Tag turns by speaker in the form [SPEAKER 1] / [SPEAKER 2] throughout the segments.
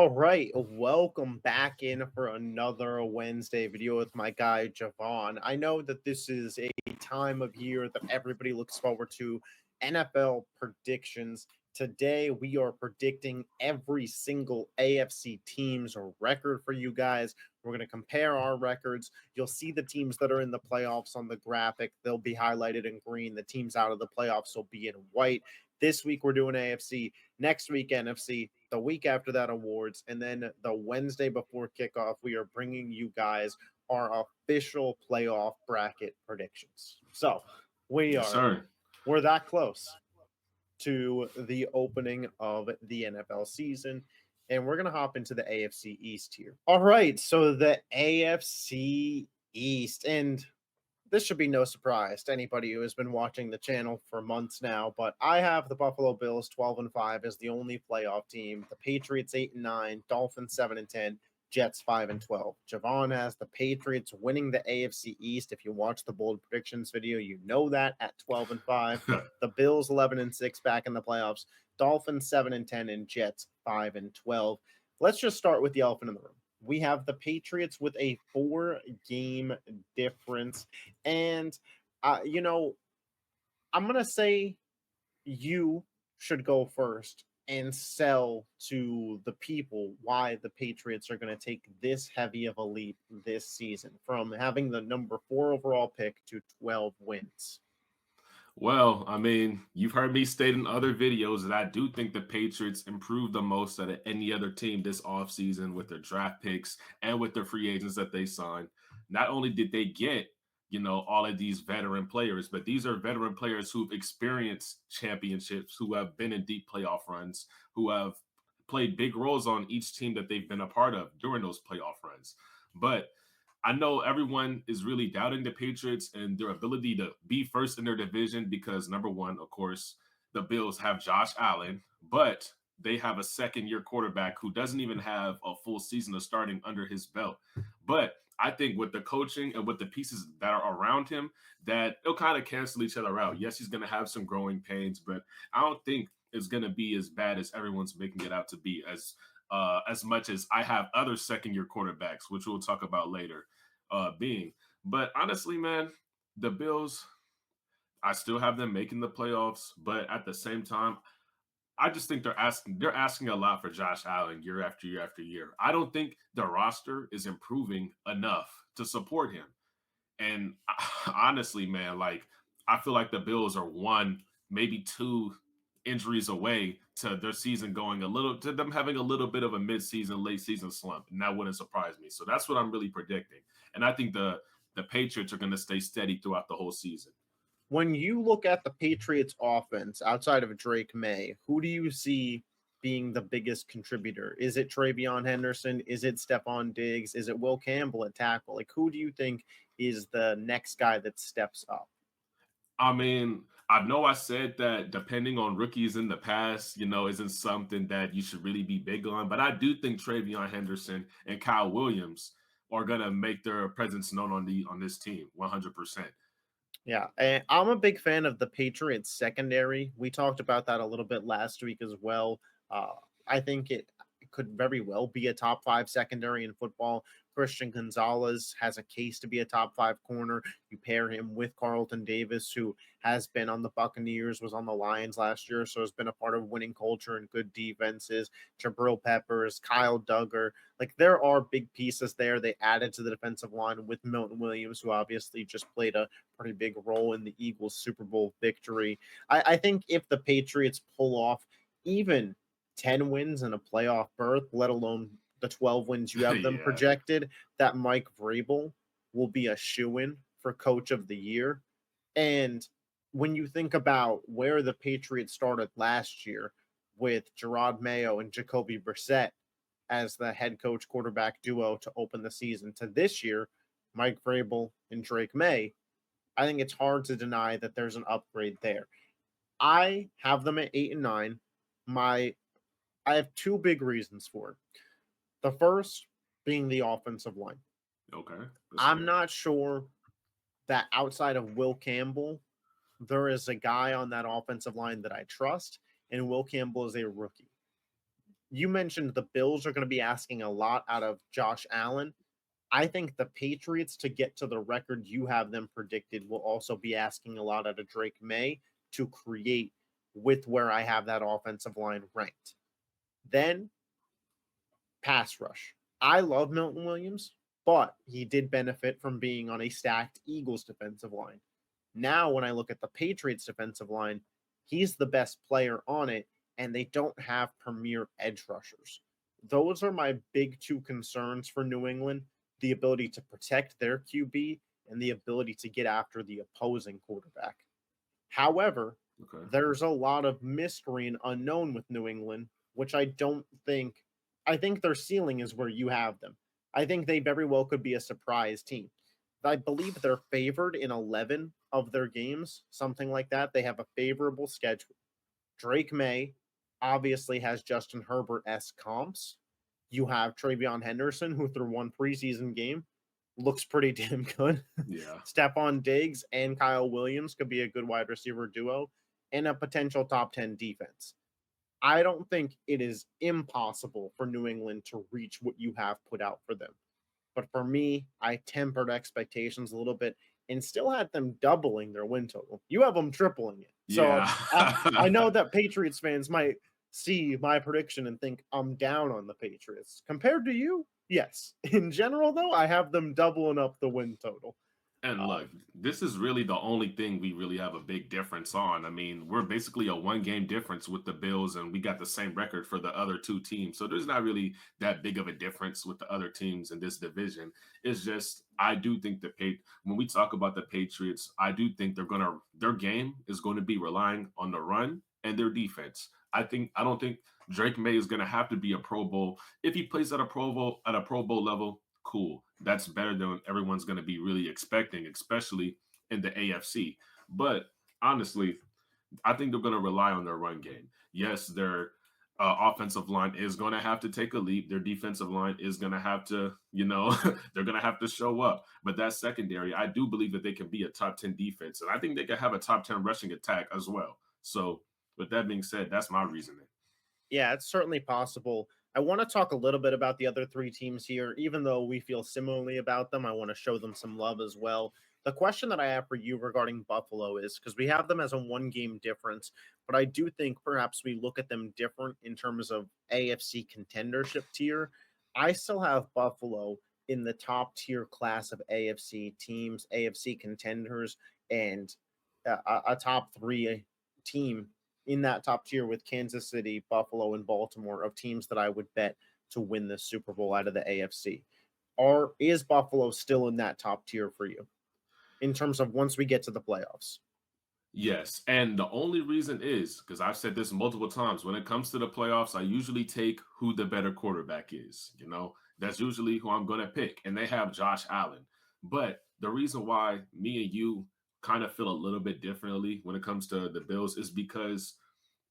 [SPEAKER 1] All right, welcome back in for another Wednesday video with my guy JaVon. I know that this is a time of year that everybody looks forward to, NFL predictions. Today we are predicting every single AFC team's record for you guys. We're going to compare our records. You'll see the teams that are in the playoffs on the graphic. They'll be highlighted in green. The teams out of the playoffs will be in white. This week we're doing AFC, next week NFC, the week after that awards, and then the Wednesday before kickoff we are bringing you guys our official playoff bracket predictions. So
[SPEAKER 2] Yes, sir.
[SPEAKER 1] we're that close to the opening of the NFL season, and we're going to hop into the AFC East here. All right, so the AFC East, and this should be no surprise to anybody who has been watching the channel for months now, but I have the Buffalo Bills 12-5 as the only playoff team, the Patriots 8-9, Dolphins 7-10, Jets 5-12. JaVon has the Patriots winning the AFC East. If you watch the bold predictions video, you know that at 12-5. The Bills 11-6 back in the playoffs, Dolphins 7-10, and Jets 5-12. Let's just start with the elephant in the room. We have the Patriots with a 4-game difference. And, I'm going to say you should go first and sell to the people why the Patriots are going to take this heavy of a leap this season from having the number 4 overall pick to 12 wins.
[SPEAKER 2] Well, I mean, you've heard me state in other videos that I do think the Patriots improved the most out of any other team this offseason with their draft picks and with their free agents that they signed. Not only did they get, all of these veteran players, but these are veteran players who've experienced championships, who have been in deep playoff runs, who have played big roles on each team that they've been a part of during those playoff runs. But I know everyone is really doubting the Patriots and their ability to be first in their division because, number one, of course, the Bills have Josh Allen, but they have a second-year quarterback who doesn't even have a full season of starting under his belt. But I think with the coaching and with the pieces that are around him, that it'll kind of cancel each other out. Yes, he's going to have some growing pains, but I don't think it's going to be as bad as everyone's making it out to be, as much as I have other second-year quarterbacks, which we'll talk about later, being. But honestly, man, the Bills, I still have them making the playoffs, but at the same time, I just think they're asking a lot for Josh Allen year after year after year. I don't think the roster is improving enough to support him. And honestly, man, I feel like the Bills are one, maybe two injuries away to their season to them having a little bit of a mid-season, late season slump, and that wouldn't surprise me. So that's what I'm really predicting. And I think the Patriots are going to stay steady throughout the whole season.
[SPEAKER 1] When you look at the Patriots offense outside of Drake May, who do you see being the biggest contributor? Is it Travion Henderson? Is it Stephon Diggs? Is it Will Campbell at tackle? Who do you think is the next guy that steps up?
[SPEAKER 2] I mean, I know I said that depending on rookies in the past, isn't something that you should really be big on. But I do think Travion Henderson and Kyle Williams are going to make their presence known on this team 100%.
[SPEAKER 1] Yeah, and I'm a big fan of the Patriots secondary. We talked about that a little bit last week as well. I think it could very well be a top 5 secondary in football. Christian Gonzalez has a case to be a top 5 corner. You pair him with Carlton Davis, who has been on the Buccaneers, was on the Lions last year, so has been a part of winning culture and good defenses. Jabril Peppers, Kyle Duggar. There are big pieces there. They added to the defensive line with Milton Williams, who obviously just played a pretty big role in the Eagles' Super Bowl victory. I think if the Patriots pull off even 10 wins and a playoff berth, let alone the 12 wins you have them projected, that Mike Vrabel will be a shoo-in for Coach of the Year. And when you think about where the Patriots started last year with Gerard Mayo and Jacoby Brissett as the head coach quarterback duo to open the season to this year, Mike Vrabel and Drake May, I think it's hard to deny that there's an upgrade there. I have them at 8-9. I have 2 big reasons for it. The first being the offensive line.
[SPEAKER 2] Okay.
[SPEAKER 1] I'm not sure that outside of Will Campbell, there is a guy on that offensive line that I trust, and Will Campbell is a rookie. You mentioned the Bills are going to be asking a lot out of Josh Allen. I think the Patriots, to get to the record you have them predicted, will also be asking a lot out of Drake May to create with where I have that offensive line ranked. Then pass rush. I love Milton Williams, but he did benefit from being on a stacked Eagles defensive line. Now, when I look at the Patriots defensive line, he's the best player on it, and they don't have premier edge rushers. Those are my big two concerns for New England: the ability to protect their QB and the ability to get after the opposing quarterback. However,
[SPEAKER 2] Okay.
[SPEAKER 1] there's a lot of mystery and unknown with New England, which I don't think. I think their ceiling is where you have them. I think they very well could be a surprise team. I believe they're favored in 11 of their games, something like that. They have a favorable schedule. Drake May obviously has Justin Herbert-esque comps. You have Travion Henderson, who through one preseason game looks pretty damn good.
[SPEAKER 2] Yeah.
[SPEAKER 1] Stephon Diggs and Kyle Williams could be a good wide receiver duo and a potential top 10 defense. I don't think it is impossible for New England to reach what you have put out for them. But for me, I tempered expectations a little bit and still had them doubling their win total. You have them tripling it. So
[SPEAKER 2] Yeah.
[SPEAKER 1] I know that Patriots fans might see my prediction and think I'm down on the Patriots. Compared to you, yes. In general, though, I have them doubling up the win total.
[SPEAKER 2] And
[SPEAKER 1] Um,
[SPEAKER 2] look, this is really the only thing we really have a big difference on. I mean, we're basically a one game difference with the Bills, and we got the same record for the other two teams. So there's not really that big of a difference with the other teams in this division. It's just, I do think when we talk about the Patriots, I do think their game is going to be relying on the run and their defense. I don't think Drake May is going to have to be a Pro Bowl. If he plays at a Pro Bowl level, cool. That's better than everyone's going to be really expecting, especially in the AFC. But honestly, I think they're going to rely on their run game. Yes, their offensive line is going to have to take a leap. Their defensive line is going to have to, they're going to have to show up. But that secondary, I do believe that they can be a top 10 defense. And I think they can have a top 10 rushing attack as well. So, with that being said, that's my reasoning.
[SPEAKER 1] Yeah, it's certainly possible. I want to talk a little bit about the other three teams here. Even though we feel similarly about them, I want to show them some love as well. The question that I have for you regarding Buffalo is, because we have them as a one game difference, but I do think perhaps we look at them different in terms of AFC contendership tier. I still have Buffalo in the top tier class of AFC teams, AFC contenders, and a top three team in that top tier with Kansas City, Buffalo, and Baltimore of teams that I would bet to win the Super Bowl out of the AFC. Or is Buffalo still in that top tier for you in terms of once we get to the playoffs?
[SPEAKER 2] Yes, and the only reason is because I've said this multiple times. When it comes to the playoffs, I usually take who the better quarterback is. That's usually who I'm going to pick, and they have Josh Allen. But the reason why me and you kind of feel a little bit differently when it comes to the Bills is because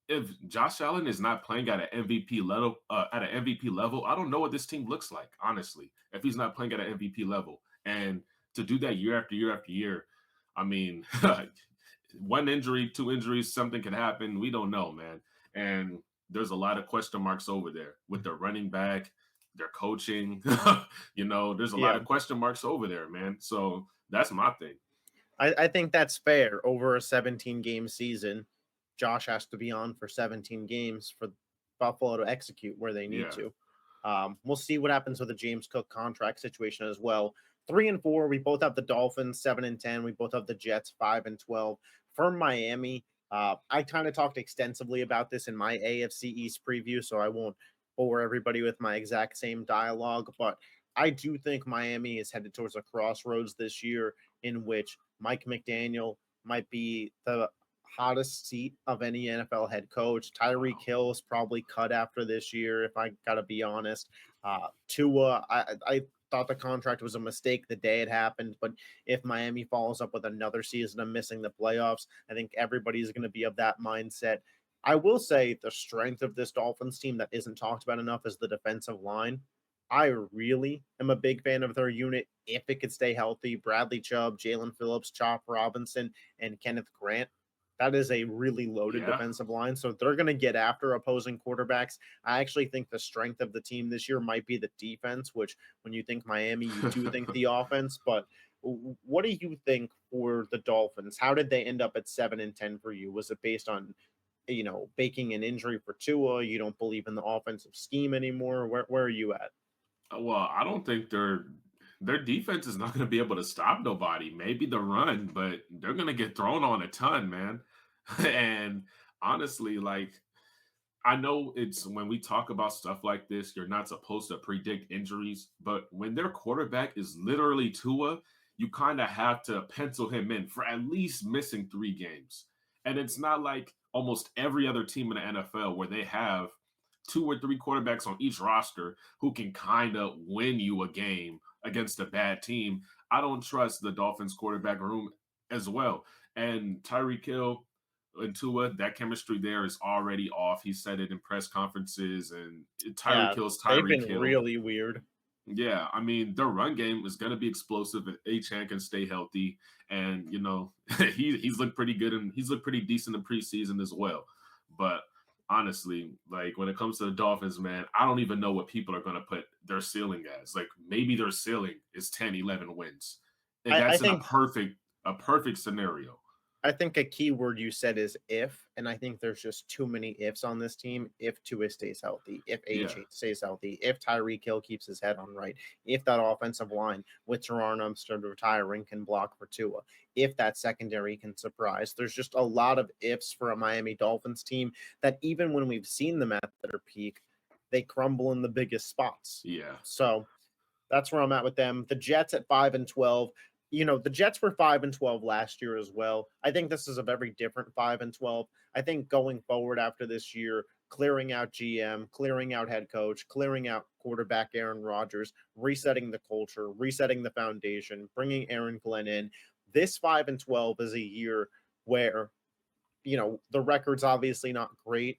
[SPEAKER 2] if Josh Allen is not playing at an MVP level, I don't know what this team looks like, honestly. If he's not playing at an MVP level, and to do that year after year after year, I mean, one injury, two injuries, something can happen. We don't know, man. And there's a lot of question marks over there with their running back, their coaching. There's a lot
[SPEAKER 1] Yeah,
[SPEAKER 2] of question marks over there, man. So that's my thing.
[SPEAKER 1] I think that's fair. Over a 17 game season, Josh has to be on for 17 games for Buffalo to execute where they need
[SPEAKER 2] Yeah.
[SPEAKER 1] to. We'll see what happens with the James Cook contract situation as well. 3-4, we both have the Dolphins. 7-10, we both have the Jets. 5-12 for Miami. I kind of talked extensively about this in my AFC East preview, so I won't bore everybody with my exact same dialogue. But I do think Miami is headed towards a crossroads this year in which Mike McDaniel might be the hottest seat of any NFL head coach. Tyreek
[SPEAKER 2] Wow.
[SPEAKER 1] Hill is probably cut after this year, if I got to be honest. Tua, I thought the contract was a mistake the day it happened, but if Miami follows up with another season of missing the playoffs, I think everybody's going to be of that mindset. I will say the strength of this Dolphins team that isn't talked about enough is the defensive line. I really am a big fan of their unit if it could stay healthy. Bradley Chubb, Jalen Phillips, Chop Robinson, and Kenneth Grant. That is a really loaded
[SPEAKER 2] Yeah.
[SPEAKER 1] defensive line. So they're going to get after opposing quarterbacks. I actually think the strength of the team this year might be the defense, which when you think Miami, you do think the offense. But what do you think for the Dolphins? How did they end up at 7-10 for you? Was it based on, baking an injury for Tua? You don't believe in the offensive scheme anymore? Where are you at?
[SPEAKER 2] Well, I don't think their defense is not going to be able to stop nobody. Maybe the run, but they're going to get thrown on a ton, man. And honestly, like I know it's when we talk about stuff like this, you're not supposed to predict injuries, but when their quarterback is literally Tua, you kind of have to pencil him in for at least missing 3 games. And it's not like almost every other team in the NFL where they have 2 or 3 quarterbacks on each roster who can kind of win you a game against a bad team. I don't trust the Dolphins quarterback room as well. And Tyreek Hill, and Tua, that chemistry there is already off. He said it in press conferences, and Tyreek
[SPEAKER 1] Yeah,
[SPEAKER 2] Hill's
[SPEAKER 1] they've
[SPEAKER 2] Tyreek
[SPEAKER 1] been
[SPEAKER 2] Hill.
[SPEAKER 1] really weird.
[SPEAKER 2] Yeah, I mean, their run game is going to be explosive if Achane can stay healthy, and he's looked pretty good and he's looked pretty decent in preseason as well. But honestly, like when it comes to the Dolphins, man, I don't even know what people are going to put their ceiling as. Like maybe their ceiling is 10, 11 wins, and
[SPEAKER 1] I
[SPEAKER 2] that's in
[SPEAKER 1] think
[SPEAKER 2] a perfect scenario.
[SPEAKER 1] I think a key word you said is if, and I think there's just too many ifs on this team. If Tua stays healthy, if
[SPEAKER 2] Yeah.
[SPEAKER 1] AJ stays healthy, if Tyreek Hill keeps his head on right, if that offensive line with Teron Armstead retiring can block for Tua, if that secondary can surprise. There's just a lot of ifs for a Miami Dolphins team that even when we've seen them at their peak, they crumble in the biggest spots.
[SPEAKER 2] Yeah.
[SPEAKER 1] So that's where I'm at with them. The Jets at 5-12. The Jets were 5-12 last year as well. I think this is a very different 5-12. I think going forward after this year, clearing out GM, clearing out head coach, clearing out quarterback Aaron Rodgers, resetting the culture, resetting the foundation, bringing Aaron Glenn in. This 5-12 is a year where, the record's obviously not great,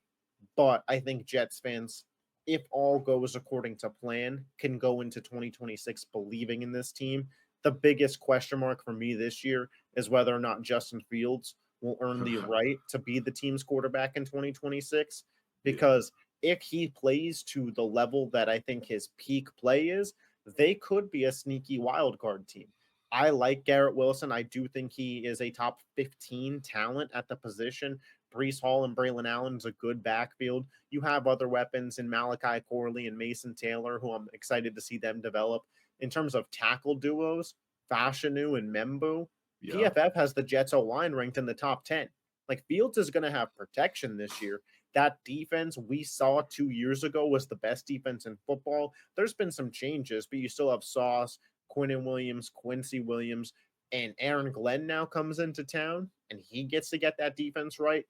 [SPEAKER 1] but I think Jets fans, if all goes according to plan, can go into 2026 believing in this team. The biggest question mark for me this year is whether or not Justin Fields will earn the right to be the team's quarterback in 2026.
[SPEAKER 2] Yeah.
[SPEAKER 1] Because if he plays to the level that I think his peak play is, they could be a sneaky wild card team. I like Garrett Wilson. I do think he is a top 15 talent at the position. Brees Hall and Braylon Allen's a good backfield. You have other weapons in Malachi Corley and Mason Taylor, who I'm excited to see them develop. In terms of tackle duos, Fashanu and Membu,
[SPEAKER 2] Yeah.
[SPEAKER 1] PFF has the Jets O-line ranked in the top 10. Like Fields is going to have protection this year. That defense we saw 2 years ago was the best defense in football. There's been some changes, but you still have Sauce, Quinnen Williams, Quincy Williams, and Aaron Glenn now comes into town, and he gets to get that defense right.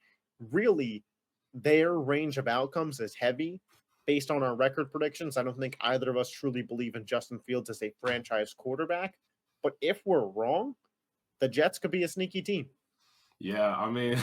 [SPEAKER 1] Really, their range of outcomes is heavy based on our record predictions. I don't think either of us truly believe in Justin Fields as a franchise quarterback. But if we're wrong, the Jets could be a sneaky team.
[SPEAKER 2] Yeah, I mean,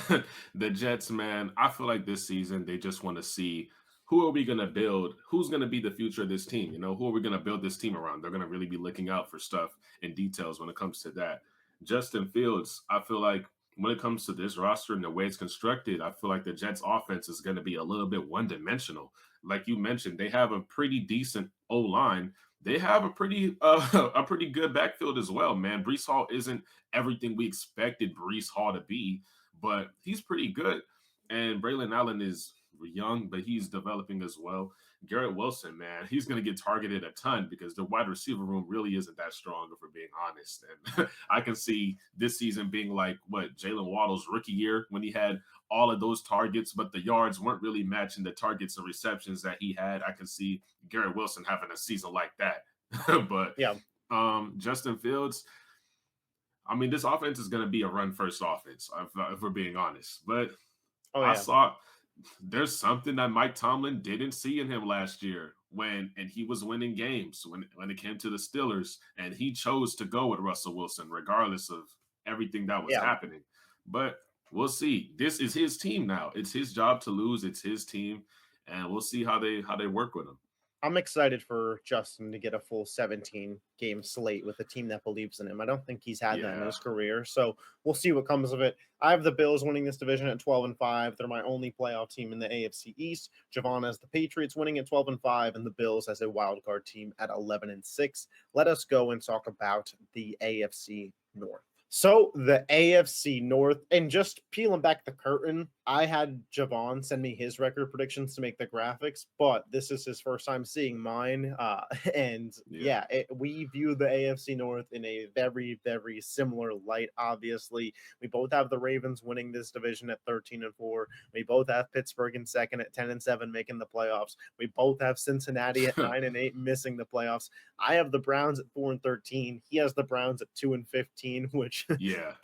[SPEAKER 2] the Jets, man, I feel like this season they just want to see who are we going to build? Who's going to be the future of this team? Who are we going to build this team around? They're going to really be looking out for stuff and details when it comes to that. Justin Fields, I feel like when it comes to this roster and the way it's constructed, I feel like the Jets offense is going to be a little bit one-dimensional. Like you mentioned, they have a pretty decent O-line. They have a pretty a pretty good backfield as well, man. Brees Hall isn't everything we expected Brees Hall to be, but he's pretty good. And Braylon Allen is young, but he's developing as well. Garrett Wilson, man, he's going to get targeted a ton because the wide receiver room really isn't that strong, if we're being honest. And I can see this season being like what Jalen Waddle's rookie year when he had all of those targets, but the yards weren't really matching the targets and receptions that he had. I can see Garrett Wilson having a season like that. But
[SPEAKER 1] Yeah.
[SPEAKER 2] Justin Fields, I mean, this offense is going to be a run first offense, if we're being honest. But
[SPEAKER 1] Oh,
[SPEAKER 2] I
[SPEAKER 1] yeah.
[SPEAKER 2] saw there's something that Mike Tomlin didn't see in him last year and he was winning games when it came to the Steelers, and he chose to go with Russell Wilson regardless of everything that was
[SPEAKER 1] Yeah.
[SPEAKER 2] happening. But we'll see. This is his team now. It's his job to lose. It's his team, and we'll see how they work with him.
[SPEAKER 1] I'm excited for Justin to get a full 17 game slate with a team that believes in him. I don't think he's had that in
[SPEAKER 2] Yeah.
[SPEAKER 1] his career. So we'll see what comes of it. I have the Bills winning this division at 12-5. They're my only playoff team in the AFC East. JaVon has the Patriots winning at 12-5 and the Bills as a wild card team at 11-6. Let us go and talk about the AFC North. So the AFC North, and just peeling back the curtain, I had JaVon send me his record predictions to make the graphics, but this is his first time seeing mine. And
[SPEAKER 2] Yeah.
[SPEAKER 1] yeah, we view the AFC North in a very, very similar light. Obviously, we both have the Ravens winning this division at 13-4. We both have Pittsburgh in second at 10-7, making the playoffs. We both have Cincinnati at 9-8, missing the playoffs. I have the Browns at 4-13. He has the Browns at 2-15, which
[SPEAKER 2] Yeah.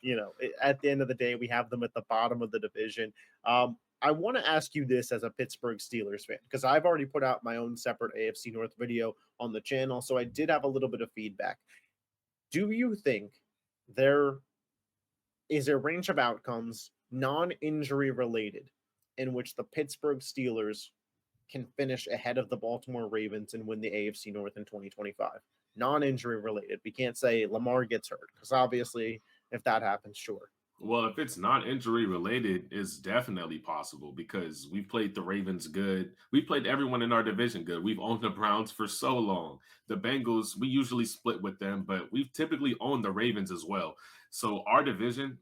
[SPEAKER 1] at the end of the day, we have them at the bottom of the division. I want to ask you this as a Pittsburgh Steelers fan, because I've already put out my own separate AFC North video on the channel, so I did have a little bit of feedback. Do you think there is a range of outcomes, non-injury related, in which the Pittsburgh Steelers can finish ahead of the Baltimore Ravens and win the AFC North in 2025? Non-injury related. We can't say Lamar gets hurt, because obviously, if that happens, sure.
[SPEAKER 2] Well, if it's not injury related, it's definitely possible because we've played the Ravens good. We've played everyone in our division good. We've owned the Browns for so long. The Bengals, we usually split with them, but we've typically owned the Ravens as well. So our division,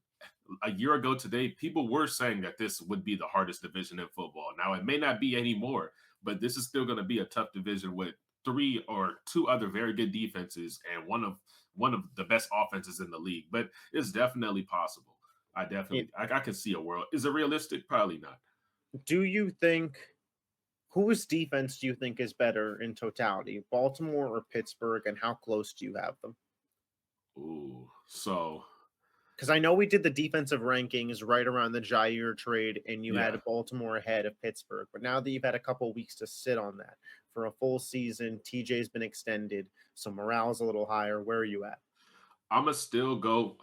[SPEAKER 2] a year ago today, people were saying that this would be the hardest division in football. Now it may not be anymore, but this is still going to be a tough division with three or two other very good defenses and one of the best offenses in the league. But it's definitely possible. I can see a world. Is it realistic? Probably not.
[SPEAKER 1] Do you think whose defense do you think is better in totality, Baltimore or Pittsburgh, and how close do you have them?
[SPEAKER 2] Ooh, so
[SPEAKER 1] Because I know we did the defensive rankings right around the Jair trade, and you
[SPEAKER 2] yeah,
[SPEAKER 1] had Baltimore ahead of Pittsburgh. But now that you've had a couple of weeks to sit on that for a full season, TJ's been extended, so morale's a little higher. Where are you at?
[SPEAKER 2] I'm gonna still go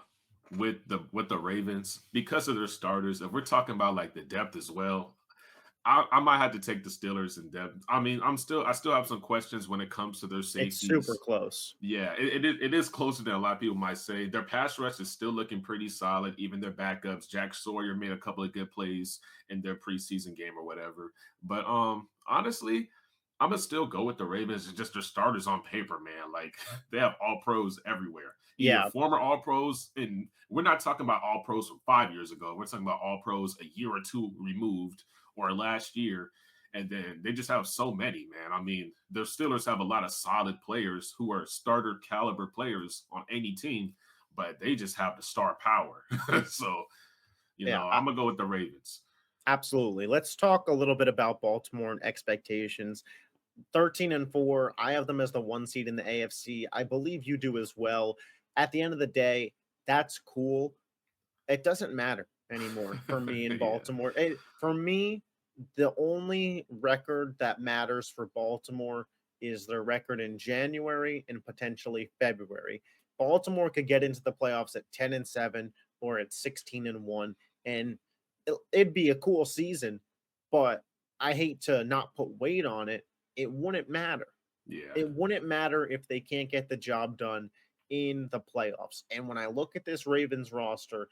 [SPEAKER 2] with the Ravens because of their starters. If we're talking about like the depth as well, I might have to take the Steelers in depth. I mean, I still have some questions when it comes to their
[SPEAKER 1] It's super
[SPEAKER 2] safeties.
[SPEAKER 1] close.
[SPEAKER 2] Yeah, it is closer than a lot of people might say. Their pass rush is still looking pretty solid. Even their backups, Jack Sawyer made a couple of good plays in their preseason game or whatever. But honestly, I'm gonna still go with the Ravens. It's just their starters on paper, man. Like they have all pros everywhere. Either
[SPEAKER 1] Yeah,
[SPEAKER 2] former all pros, and we're not talking about all pros from 5 years ago. We're talking about all pros a year or two removed or last year. And then they just have so many, man. I mean, the Steelers have a lot of solid players who are starter caliber players on any team, but they just have the star power. So,
[SPEAKER 1] yeah,
[SPEAKER 2] I'm gonna go with the Ravens.
[SPEAKER 1] absolutely. Let's talk a little bit about Baltimore and expectations. 13-4. I have them as the one seed in the AFC. I believe you do as well. At the end of the day, that's cool. It doesn't matter anymore for me in
[SPEAKER 2] Yeah,
[SPEAKER 1] Baltimore. For me, the only record that matters for Baltimore is their record in January and potentially February. Baltimore could get into the playoffs at 10-7 or at 16-1, and it'd be a cool season, but I hate to not put weight on it. It wouldn't matter.
[SPEAKER 2] yeah,
[SPEAKER 1] It wouldn't matter if they can't get the job done in the playoffs. And when I look at this Ravens roster,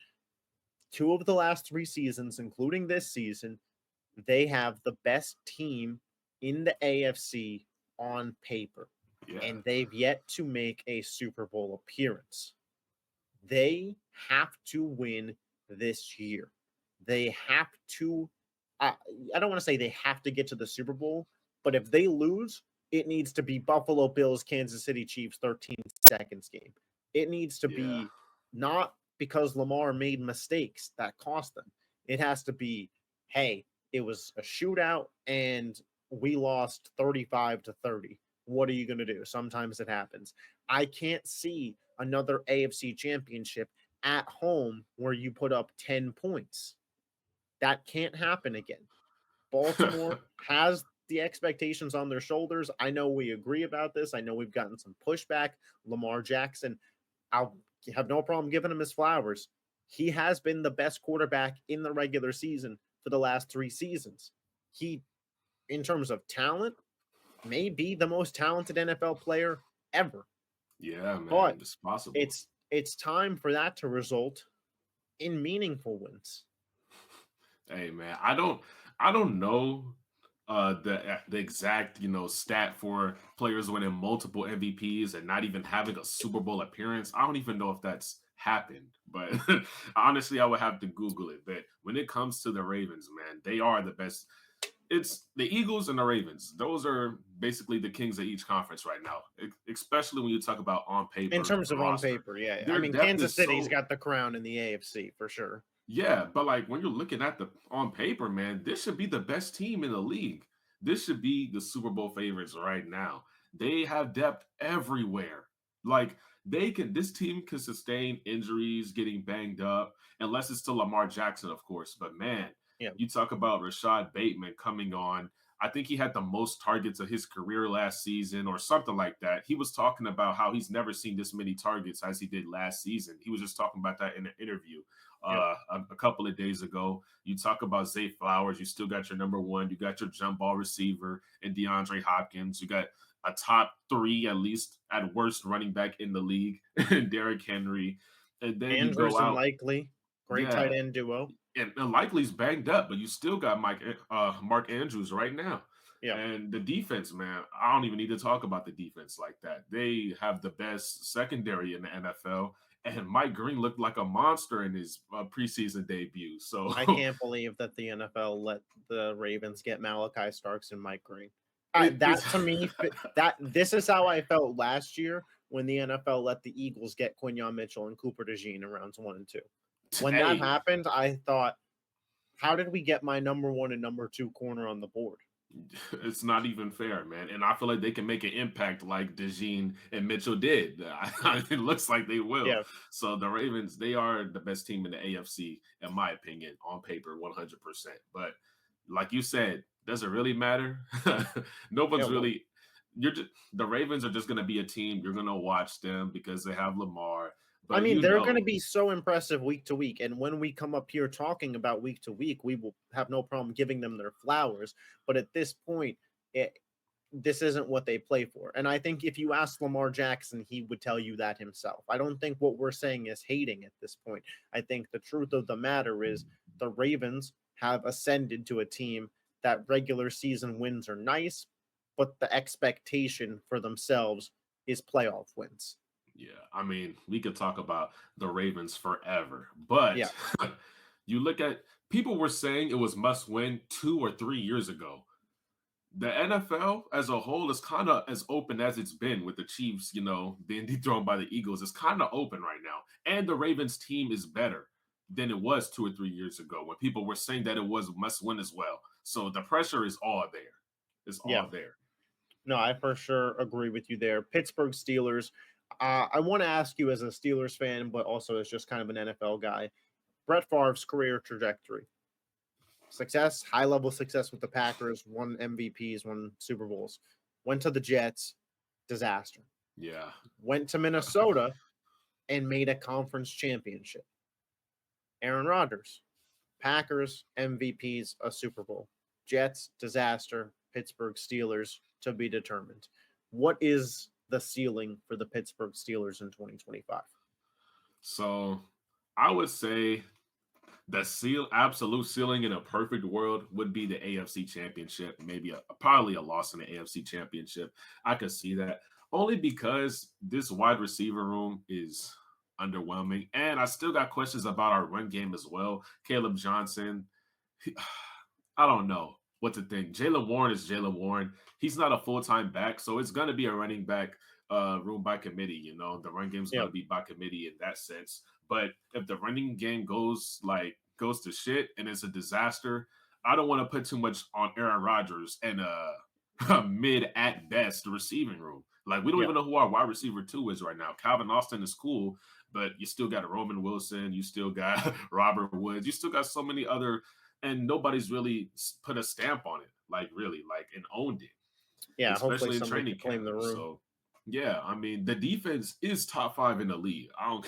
[SPEAKER 1] two of the last three seasons, including this season, they have the best team in the AFC on paper,
[SPEAKER 2] yeah,
[SPEAKER 1] and they've yet to make a Super Bowl appearance. They have to win this year. They have to. I, I don't want to say they have to get to the Super Bowl, but if they lose, it needs to be Buffalo Bills, Kansas City Chiefs 13 seconds game. It needs to
[SPEAKER 2] yeah,
[SPEAKER 1] be not because Lamar made mistakes that cost them. It has to be, hey, it was a shootout and we lost 35-30. What are you going to do? Sometimes it happens. I can't see another AFC championship at home where you put up 10 points. That can't happen again. Baltimore has the expectations on their shoulders. I know we agree about this. I know we've gotten some pushback. Lamar Jackson, I'll have no problem giving him his flowers. He has been the best quarterback in the regular season for the last three seasons. He, in terms of talent, may be the most talented NFL player ever.
[SPEAKER 2] Yeah, man,
[SPEAKER 1] But
[SPEAKER 2] it's possible.
[SPEAKER 1] it's time for that to result in meaningful wins.
[SPEAKER 2] Hey, man, I don't know the exact stat for players winning multiple MVPs and not even having a Super Bowl appearance. I don't even know if that's happened, but honestly, I would have to Google it. But when it comes to the Ravens, man, they are the best. It's the Eagles and the Ravens. Those are basically the kings of each conference right now, especially when you talk about on
[SPEAKER 1] In
[SPEAKER 2] paper,
[SPEAKER 1] terms
[SPEAKER 2] the
[SPEAKER 1] of on
[SPEAKER 2] roster.
[SPEAKER 1] paper, yeah. I
[SPEAKER 2] Their
[SPEAKER 1] mean,
[SPEAKER 2] depth
[SPEAKER 1] Kansas
[SPEAKER 2] is
[SPEAKER 1] City's
[SPEAKER 2] so
[SPEAKER 1] got the crown in the AFC for sure.
[SPEAKER 2] yeah, but like when you're looking at the on paper, man, this should be the best team in the league. This should be the Super Bowl favorites right now. They have depth everywhere. Like this team can sustain injuries, getting banged up, unless it's to Lamar Jackson, of course. But man,
[SPEAKER 1] Yeah.
[SPEAKER 2] you talk about Rashad Bateman coming on. I think he had the most targets of his career last season or something like that. He was talking about how he's never seen this many targets as he did last season. He was just talking about that in an interview
[SPEAKER 1] Yep.
[SPEAKER 2] a couple of days ago. You talk about Zay Flowers. You still got your number one. You got your jump ball receiver and DeAndre Hopkins. You got a top three, at least at worst, running back in the league, Derrick Henry. And then you go
[SPEAKER 1] Andrews and
[SPEAKER 2] out.
[SPEAKER 1] Likely, great tight
[SPEAKER 2] Yeah.
[SPEAKER 1] end duo.
[SPEAKER 2] And Likely's banged up, but you still got Mark Andrews right now.
[SPEAKER 1] Yeah.
[SPEAKER 2] And the defense, man, I don't even need to talk about the defense like that. They have the best secondary in the NFL. And Mike Green looked like a monster in his preseason debut. So,
[SPEAKER 1] I can't believe that the NFL let the Ravens get Malachi Starks and Mike Green.
[SPEAKER 2] it's
[SPEAKER 1] That to me, that this is how I felt last year when the NFL let the Eagles get Quinyon Mitchell and Cooper DeJean in rounds 1 and 2. When that
[SPEAKER 2] hey,
[SPEAKER 1] happened, I thought, how did we get my number 1 and number 2 corner on the board?
[SPEAKER 2] it's not even fair, man. And I feel like they can make an impact like DeJean and Mitchell did. It looks like they will.
[SPEAKER 1] Yeah.
[SPEAKER 2] So the Ravens, they are the best team in the AFC, in my opinion, on paper, 100%. But like you said, does it really matter? No
[SPEAKER 1] Yeah.
[SPEAKER 2] one's really. The Ravens are just going to be a team. You're going to watch them because they have Lamar.
[SPEAKER 1] I
[SPEAKER 2] But
[SPEAKER 1] mean, they're going to be so impressive week to week. And when we come up here talking about week to week, we will have no problem giving them their flowers. But at this point, this isn't what they play for. And I think if you ask Lamar Jackson, he would tell you that himself. I don't think what we're saying is hating at this point. I think the truth of the matter is the Ravens have ascended to a team that regular season wins are nice, but the expectation for themselves is playoff wins.
[SPEAKER 2] Yeah, I mean, we could talk about the Ravens forever,
[SPEAKER 1] Yeah.
[SPEAKER 2] but you look at people were saying it was must win 2 or 3 years ago. The NFL as a whole is kind of as open as it's been with the Chiefs, being dethroned by the Eagles. It's kind of open right now. And the Ravens team is better than it was 2 or 3 years ago when people were saying that it was must win as well. So the pressure is all there. It's
[SPEAKER 1] Yeah.
[SPEAKER 2] all there.
[SPEAKER 1] No, I for sure agree with you there. Pittsburgh Steelers. I want to ask you as a Steelers fan, but also as just kind of an NFL guy, Brett Favre's career trajectory. Success, high level success with the Packers, won MVPs, won Super Bowls. Went to the Jets, disaster.
[SPEAKER 2] Yeah.
[SPEAKER 1] Went to Minnesota and made a conference championship. Aaron Rodgers, Packers, MVPs, a Super Bowl. Jets, disaster. Pittsburgh Steelers, to be determined. What is the ceiling for the Pittsburgh Steelers in 2025?
[SPEAKER 2] So I would say the absolute ceiling in a perfect world would be the AFC Championship, maybe probably a loss in the AFC Championship. I could see that only because this wide receiver room is underwhelming, and I still got questions about our run game as well. Caleb Johnson, I don't know what to think. Jaylen Warren is Jaylen Warren. He's not a full-time back, so it's going to be a running back room by committee. The run game's going to be by committee in that sense. But if the running game goes to shit and it's a disaster, I don't want to put too much on Aaron Rodgers and a mid at best receiving room. Like we don't even know who our wide receiver 2 is right now. Calvin Austin is cool, but you still got Roman Wilson, you still got Robert Woods, you still got so many other, and nobody's really put a stamp on it, and owned it.
[SPEAKER 1] Yeah, hopefully
[SPEAKER 2] Especially in
[SPEAKER 1] somebody
[SPEAKER 2] training
[SPEAKER 1] can claim
[SPEAKER 2] camp.
[SPEAKER 1] the room.
[SPEAKER 2] So Yeah, I mean the defense is top five in the league. I don't.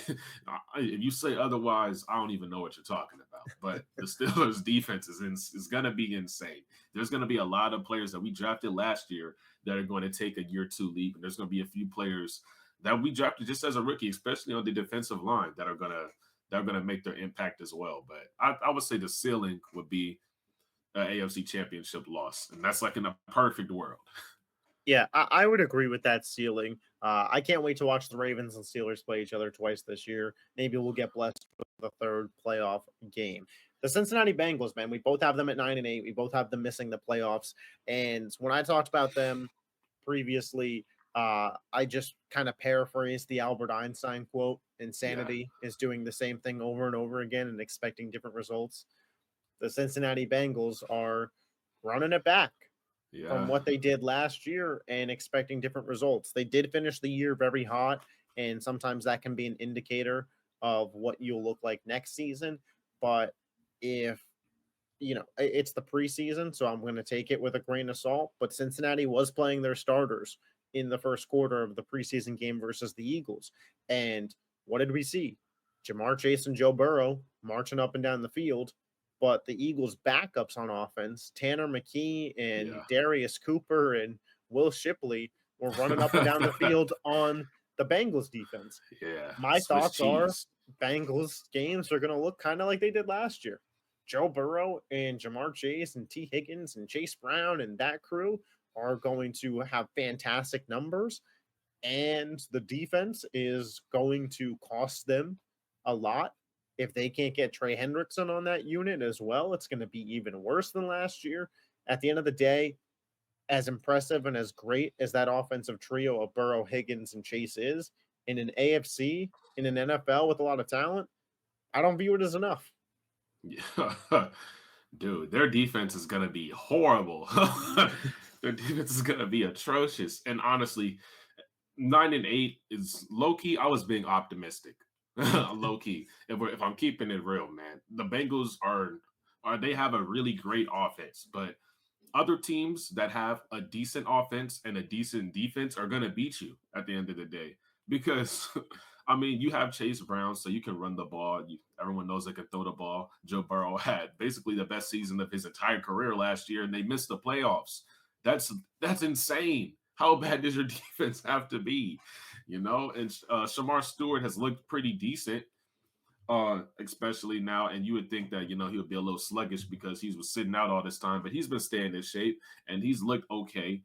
[SPEAKER 2] If you say otherwise, I don't even know what you're talking about. But the Steelers' defense is going to be insane. There's going to be a lot of players that we drafted last year that are going to take a year two leap, and there's going to be a few players that we drafted just as a rookie, especially on the defensive line, that are gonna make their impact as well. But I would say the ceiling would be an AFC Championship loss, and that's like in a perfect world.
[SPEAKER 1] Yeah, I would agree with that ceiling. I can't wait to watch the Ravens and Steelers play each other twice this year. Maybe we'll get blessed with the third playoff game. The Cincinnati Bengals, man, we both have them at 9-8. We both have them missing the playoffs. And when I talked about them previously, I just kind of paraphrased the Albert Einstein quote:
[SPEAKER 2] Yeah,
[SPEAKER 1] "Insanity is doing the same thing over and over again and expecting different results." The Cincinnati Bengals are running it back from
[SPEAKER 2] yeah,
[SPEAKER 1] what they did last year and expecting different results. They did finish the year very hot, and sometimes that can be an indicator of what you'll look like next season. But if it's the preseason, so I'm going to take it with a grain of salt. But Cincinnati was playing their starters in the first quarter of the preseason game versus the Eagles. And what did we see? Jamar Chase and Joe Burrow marching up and down the field. But the Eagles' backups on offense, Tanner McKee and
[SPEAKER 2] yeah.
[SPEAKER 1] Darius Cooper and Will Shipley, were running up and down the field on the Bengals defense.
[SPEAKER 2] Yeah,
[SPEAKER 1] My
[SPEAKER 2] Swiss
[SPEAKER 1] thoughts are
[SPEAKER 2] cheese.
[SPEAKER 1] Bengals games are going to look kind of like they did last year. Joe Burrow and Jamar Chase and T. Higgins and Chase Brown and that crew are going to have fantastic numbers, and the defense is going to cost them a lot. If they can't get Trey Hendrickson on that unit as well, it's going to be even worse than last year. At the end of the day, as impressive and as great as that offensive trio of Burrow, Higgins, and Chase is, in an AFC, in an NFL with a lot of talent, I don't view it as enough.
[SPEAKER 2] Yeah. Dude, their defense is gonna be horrible. Their defense is gonna be atrocious. And honestly, 9-8 is low key. I was being optimistic, low key. If I'm keeping it real, man, the Bengals are they have a really great offense, but other teams that have a decent offense and a decent defense are going to beat you at the end of the day because I mean you have Chase Brown, so you can run the ball. Everyone knows they can throw the ball. Joe Burrow had basically the best season of his entire career last year, and they missed the playoffs. That's insane. How bad does your defense have to be? And Shamar Stewart has looked pretty decent, especially now. And you would think that he would be a little sluggish because he was sitting out all this time, but he's been staying in shape and he's looked okay.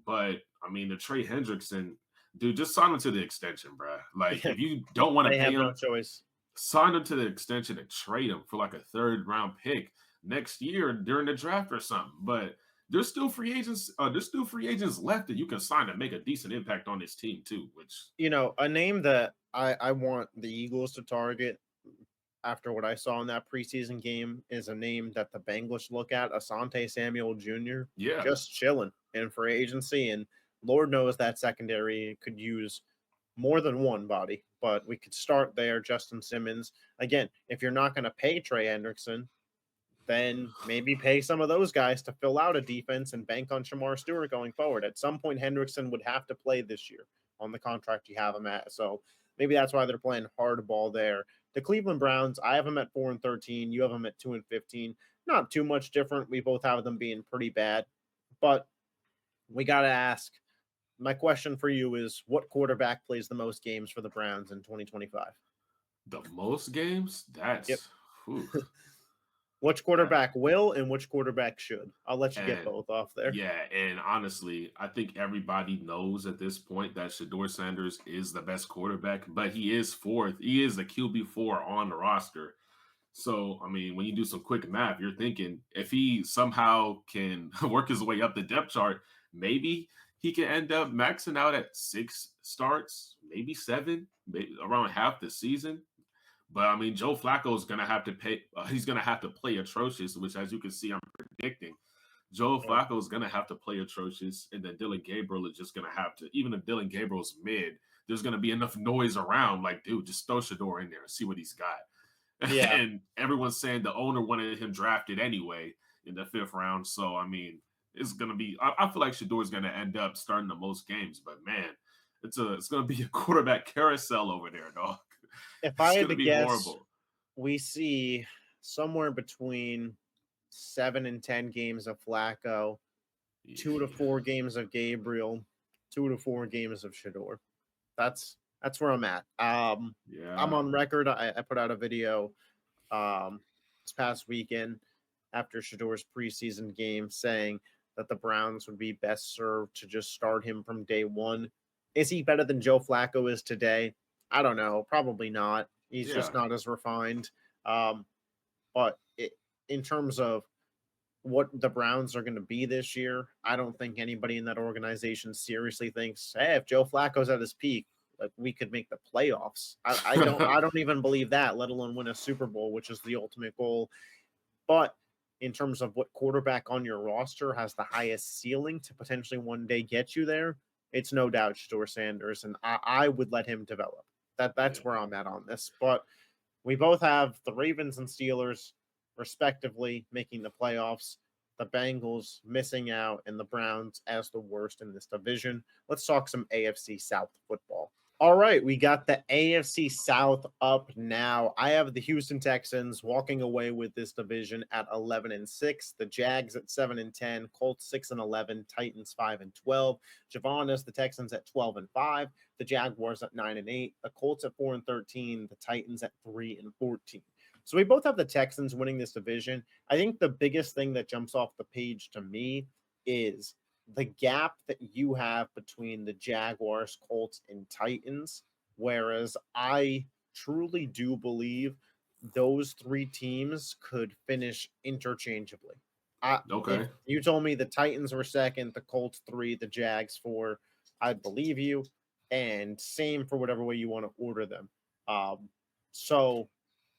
[SPEAKER 2] But I mean, the Trey Hendrickson dude, just sign him to the extension, bro. Like, if you don't want to
[SPEAKER 1] They
[SPEAKER 2] pay
[SPEAKER 1] have no
[SPEAKER 2] him,
[SPEAKER 1] choice.
[SPEAKER 2] sign him to the extension and trade him for like a third round pick next year during the draft or something. But there's still free agents. There's still free agents left that you can sign to make a decent impact on this team too. Which
[SPEAKER 1] A name that I want the Eagles to target after what I saw in that preseason game is a name that the Bengals look at: Asante Samuel Jr.
[SPEAKER 2] yeah,
[SPEAKER 1] just chilling in free agency, and Lord knows that secondary could use more than one body. But we could start there. Justin Simmons again. If you're not going to pay Trey Hendrickson, then maybe pay some of those guys to fill out a defense and bank on Shamar Stewart going forward. At some point, Hendrickson would have to play this year on the contract you have him at. So maybe that's why they're playing hardball there. The Cleveland Browns, I have them at 4-13. You have them at 2-15. Not too much different. We both have them being pretty bad, but we got to ask. My question for you is: what quarterback plays the most games for the Browns in 2025?
[SPEAKER 2] the most games.
[SPEAKER 1] Yep.
[SPEAKER 2] Whew,
[SPEAKER 1] Which
[SPEAKER 2] that
[SPEAKER 1] quarterback will and which quarterback should? I'll let you get
[SPEAKER 2] and
[SPEAKER 1] both off there.
[SPEAKER 2] yeah, and honestly, I think everybody knows at this point that Shador Sanders is the best quarterback, but he is fourth. He is the QB4 on the roster. So, I mean, when you do some quick math, you're thinking if he somehow can work his way up the depth chart, maybe he can end up maxing out at 6 starts, maybe 7, maybe around half the season. But I mean, Joe Flacco is going to have to pay. He's going to have to play atrocious, which, as you can see, I'm predicting. Joe
[SPEAKER 1] Yeah.
[SPEAKER 2] Flacco is going to have to play atrocious, and then Dylan Gabriel is just going to have to. Even if Dylan Gabriel's mid, there's going to be enough noise around. Like, dude, just throw Shador in there and see what he's got.
[SPEAKER 1] Yeah.
[SPEAKER 2] And everyone's saying the owner wanted him drafted anyway in the 5th round. So I mean, it's going to be. I feel like Shador's going to end up starting the most games, but man, it's gonna be a quarterback carousel over there, dog.
[SPEAKER 1] If I
[SPEAKER 2] It's
[SPEAKER 1] had
[SPEAKER 2] gonna
[SPEAKER 1] to
[SPEAKER 2] be
[SPEAKER 1] guess,
[SPEAKER 2] horrible.
[SPEAKER 1] we see somewhere between 7 and 10 games of Flacco, 2 to 4 games of Gabriel, 2 to 4 games of Shador. That's where I'm at. I'm
[SPEAKER 2] Yeah.
[SPEAKER 1] on record. I put out a video this past weekend after Shador's preseason game saying that the Browns would be best served to just start him from day one. Is he better than Joe Flacco is today? I don't know. Probably not. He's just
[SPEAKER 2] Yeah.
[SPEAKER 1] not as refined. Um, but in terms of what the Browns are going to be this year, I don't think anybody in that organization seriously thinks, hey, if Joe Flacco's at his peak, like we could make the playoffs. I don't even believe that, let alone win a Super Bowl, which is the ultimate goal. But in terms of what quarterback on your roster has the highest ceiling to potentially one day get you there, it's no doubt Shador Sanders, and I would let him develop. That's
[SPEAKER 2] Yeah.
[SPEAKER 1] where I'm at on this. But we both have the Ravens and Steelers, respectively, making the playoffs, the Bengals missing out, and the Browns as the worst in this division. Let's talk some AFC South football. All right, we got the AFC South up now. I have the Houston Texans walking away with this division at 11-6, the Jags at 7-10, Colts 6-11, Titans 5-12, JaVon has the Texans at 12-5, the Jaguars at 9-8, the Colts at 4-13, the Titans at 3-14. So we both have the Texans winning this division. I think the biggest thing that jumps off the page to me is the gap that you have between the Jaguars, Colts, and Titans, whereas I truly do believe those three teams could finish interchangeably. If
[SPEAKER 2] Okay.
[SPEAKER 1] you told me the Titans were second, the Colts three, the Jags four, I'd believe you. And same for whatever way you want to order them. So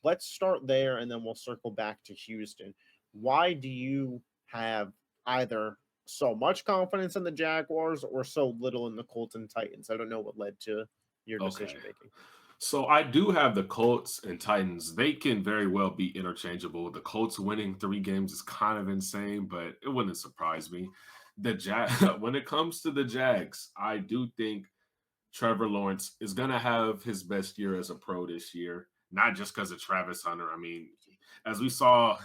[SPEAKER 1] let's start there and then we'll circle back to Houston. Why do you have either so much confidence in the Jaguars or so little in the Colts and Titans? I don't know what led to your
[SPEAKER 2] Okay.
[SPEAKER 1] decision making.
[SPEAKER 2] So I do have the Colts and Titans. They can very well be interchangeable. The Colts winning 3 games is kind of insane, but it wouldn't surprise me. When it comes to the Jags, I do think Trevor Lawrence is going to have his best year as a pro this year, not just because of Travis Hunter. I mean, as we saw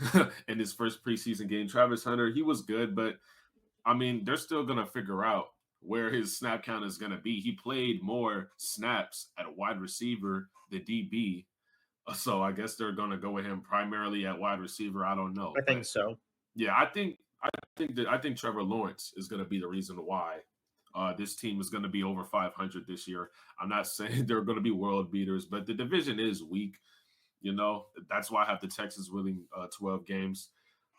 [SPEAKER 2] in his first preseason game, Travis Hunter, he was good, but I mean, they're still going to figure out where his snap count is going to be. He played more snaps at wide receiver than DB. So I guess they're going to go with him primarily at wide receiver. I don't know,
[SPEAKER 1] I think
[SPEAKER 2] but
[SPEAKER 1] so.
[SPEAKER 2] yeah, I think Trevor Lawrence is going to be the reason why this team is going to be over 500 this year. I'm not saying they're going to be world beaters, but the division is weak. That's why I have the Texans winning 12 games.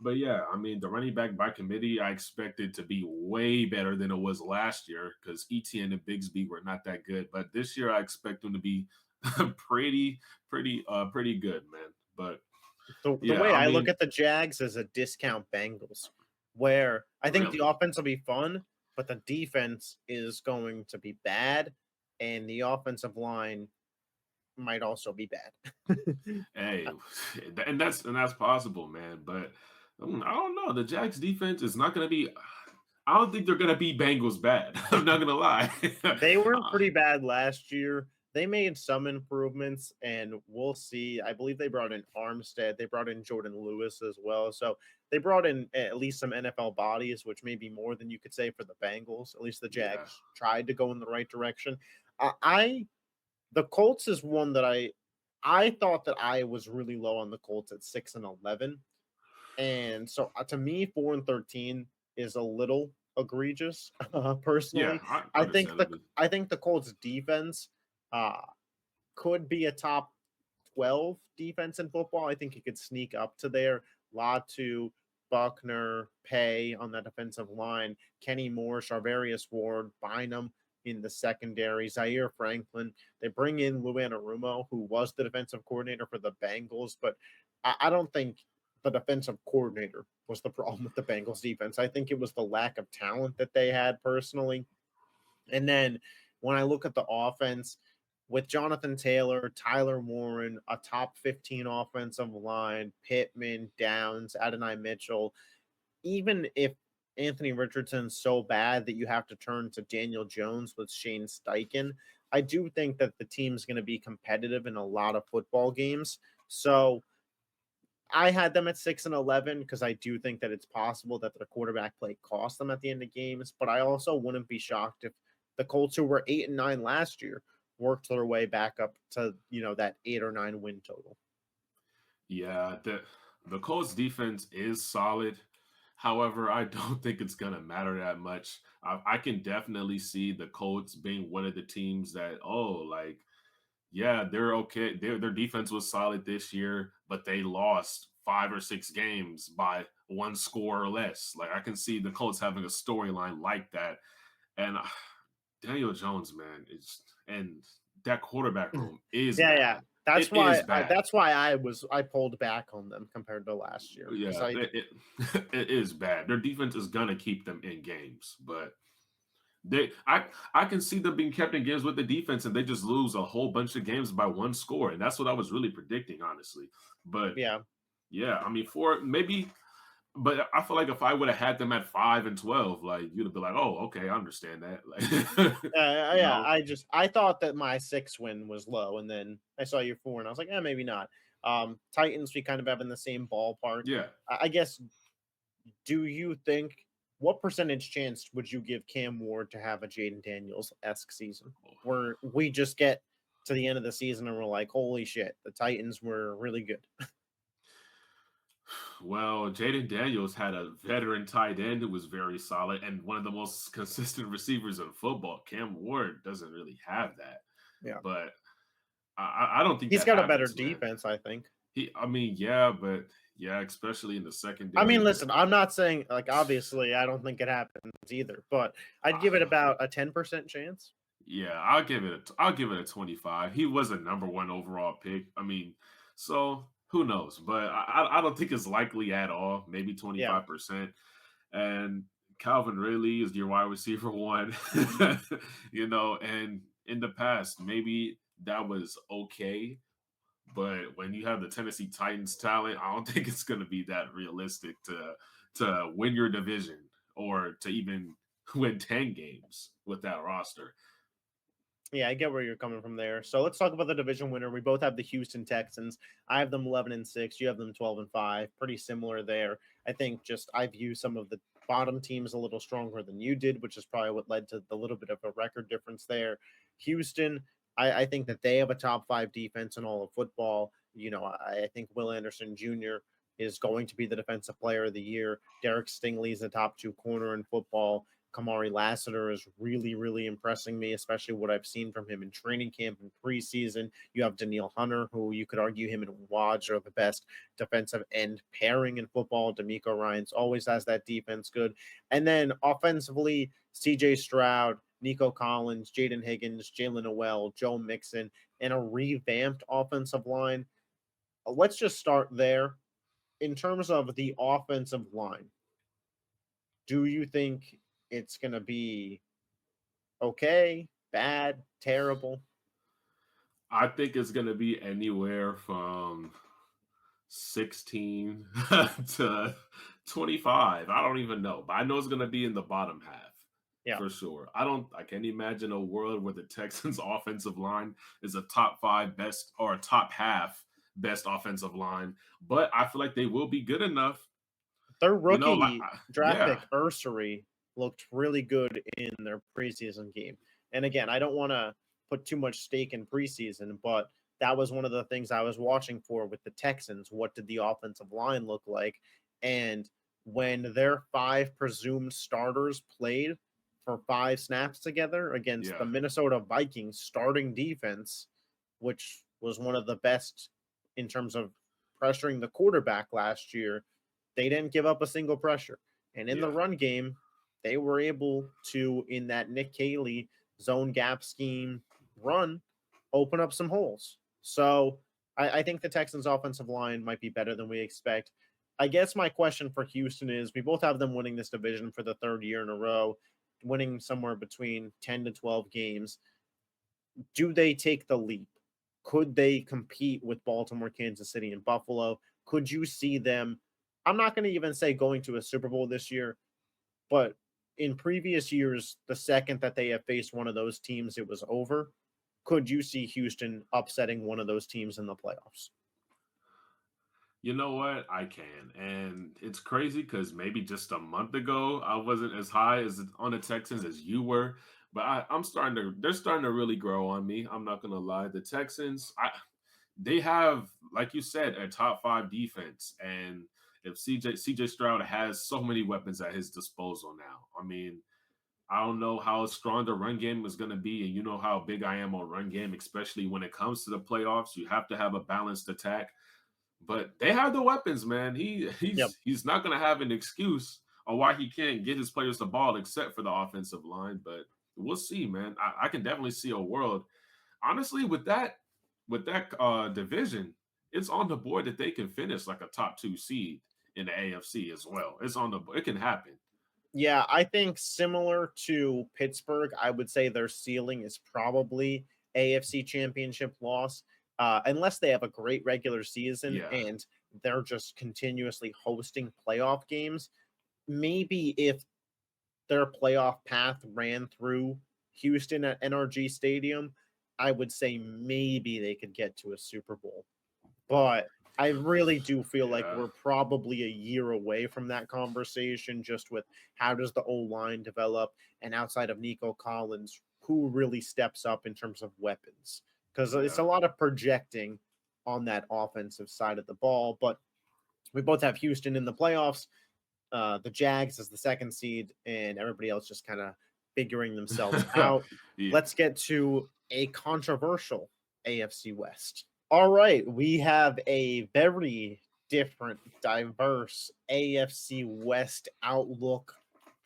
[SPEAKER 2] But yeah, I mean, the running back by committee, I expected to be way better than it was last year because ETN and Bigsby were not that good. But this year, I expect them to be pretty good, man. But
[SPEAKER 1] The
[SPEAKER 2] yeah,
[SPEAKER 1] way
[SPEAKER 2] I
[SPEAKER 1] I look
[SPEAKER 2] mean,
[SPEAKER 1] at the Jags is a discount Bengals, where I think the
[SPEAKER 2] really,
[SPEAKER 1] offense will be fun, but the defense is going to be bad, and the offensive line might also be bad.
[SPEAKER 2] hey, and that's possible, man. But I don't know. The Jags defense is not going to be. I don't think they're going to be Bengals bad. I'm not going to lie.
[SPEAKER 1] They were pretty bad last year. They made some improvements, and we'll see. I believe they brought in Armstead. They brought in Jordan Lewis as well. So they brought in at least some NFL bodies, which may be more than you could say for the Bengals. At least the
[SPEAKER 2] Yeah.
[SPEAKER 1] Jags tried to go in the right direction. I the Colts is one that I thought that I was really low on the Colts at 6-11, and so to me, 4-13 is a little egregious.
[SPEAKER 2] Yeah,
[SPEAKER 1] Personally, I think the
[SPEAKER 2] understandably.
[SPEAKER 1] I think the Colts defense uh, could be a top 12 defense in football. I think he could sneak up to there. Latu, Buckner, Pay on that defensive line, Kenny Moore, Charvarius Ward, Bynum in the secondary, Zaire Franklin. They bring in Lou Anarumo, who was the defensive coordinator for the Bengals, but I don't think the defensive coordinator was the problem with the Bengals defense. I think it was the lack of talent that they had personally. And then when I look at the offense, with Jonathan Taylor, Tyler Warren, a top 15 offensive line, Pittman, Downs, Adonai Mitchell, even if Anthony Richardson so bad that you have to turn to Daniel Jones with Shane Steichen. I do think that the team's going to be competitive in a lot of football games. So I had them at 6-11 because I do think that it's possible that their quarterback play cost them at the end of games. But I also wouldn't be shocked if the Colts, who were 8-9 last year, worked their way back up to that 8 or 9 win total.
[SPEAKER 2] Yeah, the Colts defense is solid. However, I don't think it's gonna matter that much. I can definitely see the Colts being one of the teams that, like, yeah, they're okay. Their defense was solid this year, but they lost 5 or 6 games by one score or less. Like, I can see the Colts having a storyline like that. And Daniel Jones, man, and that quarterback room is
[SPEAKER 1] Yeah, yeah.
[SPEAKER 2] bad.
[SPEAKER 1] That's
[SPEAKER 2] It is
[SPEAKER 1] why
[SPEAKER 2] bad.
[SPEAKER 1] I pulled back on them compared to last year because
[SPEAKER 2] Yeah, it is bad. Their defense is gonna keep them in games, but I can see them being kept in games with the defense, and they just lose a whole bunch of games by one score, and that's what I was really predicting, honestly. But
[SPEAKER 1] yeah.
[SPEAKER 2] yeah, I mean, for maybe, but I feel like if I would have had them at 5-12, like you'd have been like, oh, okay, I understand that. Like, you
[SPEAKER 1] Yeah.
[SPEAKER 2] know,
[SPEAKER 1] I thought that my 6 win was low, and then I saw your 4, and I was like, maybe not. Titans, we kind of have in the same ballpark.
[SPEAKER 2] yeah.
[SPEAKER 1] I guess. Do you think what percentage chance would you give Cam Ward to have a Jaden Daniels-esque season, where we just get to the end of the season and we're like, holy shit, the Titans were really good?
[SPEAKER 2] Well, Jaden Daniels had a veteran tight end who was very solid and one of the most consistent receivers in football. Cam Ward doesn't really have that,
[SPEAKER 1] Yeah.
[SPEAKER 2] but I don't think
[SPEAKER 1] He's
[SPEAKER 2] that
[SPEAKER 1] got a better
[SPEAKER 2] happens, man.
[SPEAKER 1] defense, I think.
[SPEAKER 2] I mean, yeah, but yeah, especially in the
[SPEAKER 1] I mean,
[SPEAKER 2] secondary.
[SPEAKER 1] listen, I'm not saying, like, obviously, I don't think it happens either, but I'd give it
[SPEAKER 2] uh,
[SPEAKER 1] about a 10% chance.
[SPEAKER 2] yeah, I'll give it a 25. He was a number one overall pick. I mean, so who knows? But I don't think it's likely at all. Maybe
[SPEAKER 1] Yeah.
[SPEAKER 2] 25%. And Calvin Ridley is your wide receiver one, and in the past, maybe that was okay. But when you have the Tennessee Titans talent, I don't think it's going to be that realistic to win your division or to even win 10 games with that roster.
[SPEAKER 1] Yeah, I get where you're coming from there. So let's talk about the division winner. We both have the Houston Texans. I have them 11-6. You have them 12-5. Pretty similar there. I think just I view some of the bottom teams a little stronger than you did, which is probably what led to the little bit of a record difference there. Houston, I think that they have a top 5 defense in all of football. I think Will Anderson Jr. is going to be the defensive player of the year. Derek Stingley is the top 2 corner in football. Kamari Lassiter is really, really impressing me, especially what I've seen from him in training camp and preseason. You have Daniil Hunter, who you could argue him and Waj are the best defensive end pairing in football. D'Amico Ryans always has that defense good. And then offensively, CJ Stroud, Nico Collins, Jaden Higgins, Jalen Noel, Joe Mixon, and a revamped offensive line. Let's just start there. In terms of the offensive line, do you think it's going to be okay, bad, terrible?
[SPEAKER 2] I think it's going to be anywhere from 16 to 25. I don't even know, but I know it's going to be in the bottom half
[SPEAKER 1] Yeah.
[SPEAKER 2] for sure. I can't imagine a world where the Texans offensive line is a top 5 best or a top half best offensive line, but I feel like they will be good enough.
[SPEAKER 1] Their
[SPEAKER 2] Like,
[SPEAKER 1] rookie draft
[SPEAKER 2] yeah,
[SPEAKER 1] pick, Ursary, looked really good in their preseason game. And again, I don't want to put too much stake in preseason, but that was one of the things I was watching for with the Texans. What did the offensive line look like? And when their 5 presumed starters played for 5 snaps together against the
[SPEAKER 2] yeah,
[SPEAKER 1] Minnesota Vikings starting defense, which was one of the best in terms of pressuring the quarterback last year, they didn't give up a single pressure. And in the
[SPEAKER 2] yeah.
[SPEAKER 1] run game, they were able to, in that Nick Caley zone gap scheme run, open up some holes. So I think the Texans' offensive line might be better than we expect. I guess my question for Houston is we both have them winning this division for the 3rd year in a row, winning somewhere between 10 to 12 games. Do they take the leap? Could they compete with Baltimore, Kansas City, and Buffalo? Could you see them? I'm not going to even say going to a Super Bowl this year, but in previous years, the second that they have faced one of those teams, it was over. Could you see Houston upsetting one of those teams in the playoffs?
[SPEAKER 2] You know what? I can. And it's crazy because maybe just a month ago, I wasn't as high as on the Texans as you were. But I'm starting to, they're starting to really grow on me. I'm not going to lie. The Texans, they have, like you said, a top five defense. And if CJ Stroud has so many weapons at his disposal now, I mean, I don't know how strong the run game is going to be. And you know how big I am on run game, especially when it comes to the playoffs. You have to have a balanced attack, but they have the weapons, man.
[SPEAKER 1] Yep.
[SPEAKER 2] He's not going to have an excuse on why he can't get his players the ball, except for the offensive line. But we'll see, man. I can definitely see a world, honestly, with that division. It's on the board that they can finish like a top two seed in the AFC as well. It's on the. It can happen.
[SPEAKER 1] Yeah, I think similar to Pittsburgh, I would say their ceiling is probably AFC Championship loss, unless they have a great regular season
[SPEAKER 2] Yeah.
[SPEAKER 1] and they're just continuously hosting playoff games. Maybe if their playoff path ran through Houston at NRG Stadium, I would say maybe they could get to a Super Bowl. But I really do feel like
[SPEAKER 2] Yeah.
[SPEAKER 1] we're probably a year away from that conversation, just with how does the O line develop, and outside of Nico Collins, who really steps up in terms of weapons? Because it's
[SPEAKER 2] Yeah.
[SPEAKER 1] a lot of projecting on that offensive side of the ball. But we both have Houston in the playoffs, the Jags as the second seed, and everybody else just kind of figuring themselves out.
[SPEAKER 2] Yeah.
[SPEAKER 1] Let's get to a controversial AFC West. All right, we have a very different, diverse AFC West outlook.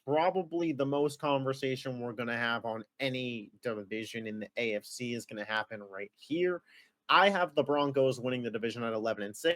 [SPEAKER 1] Probably the most conversation we're going to have on any division in the AFC is going to happen right here. I have the Broncos winning the division at 11-6,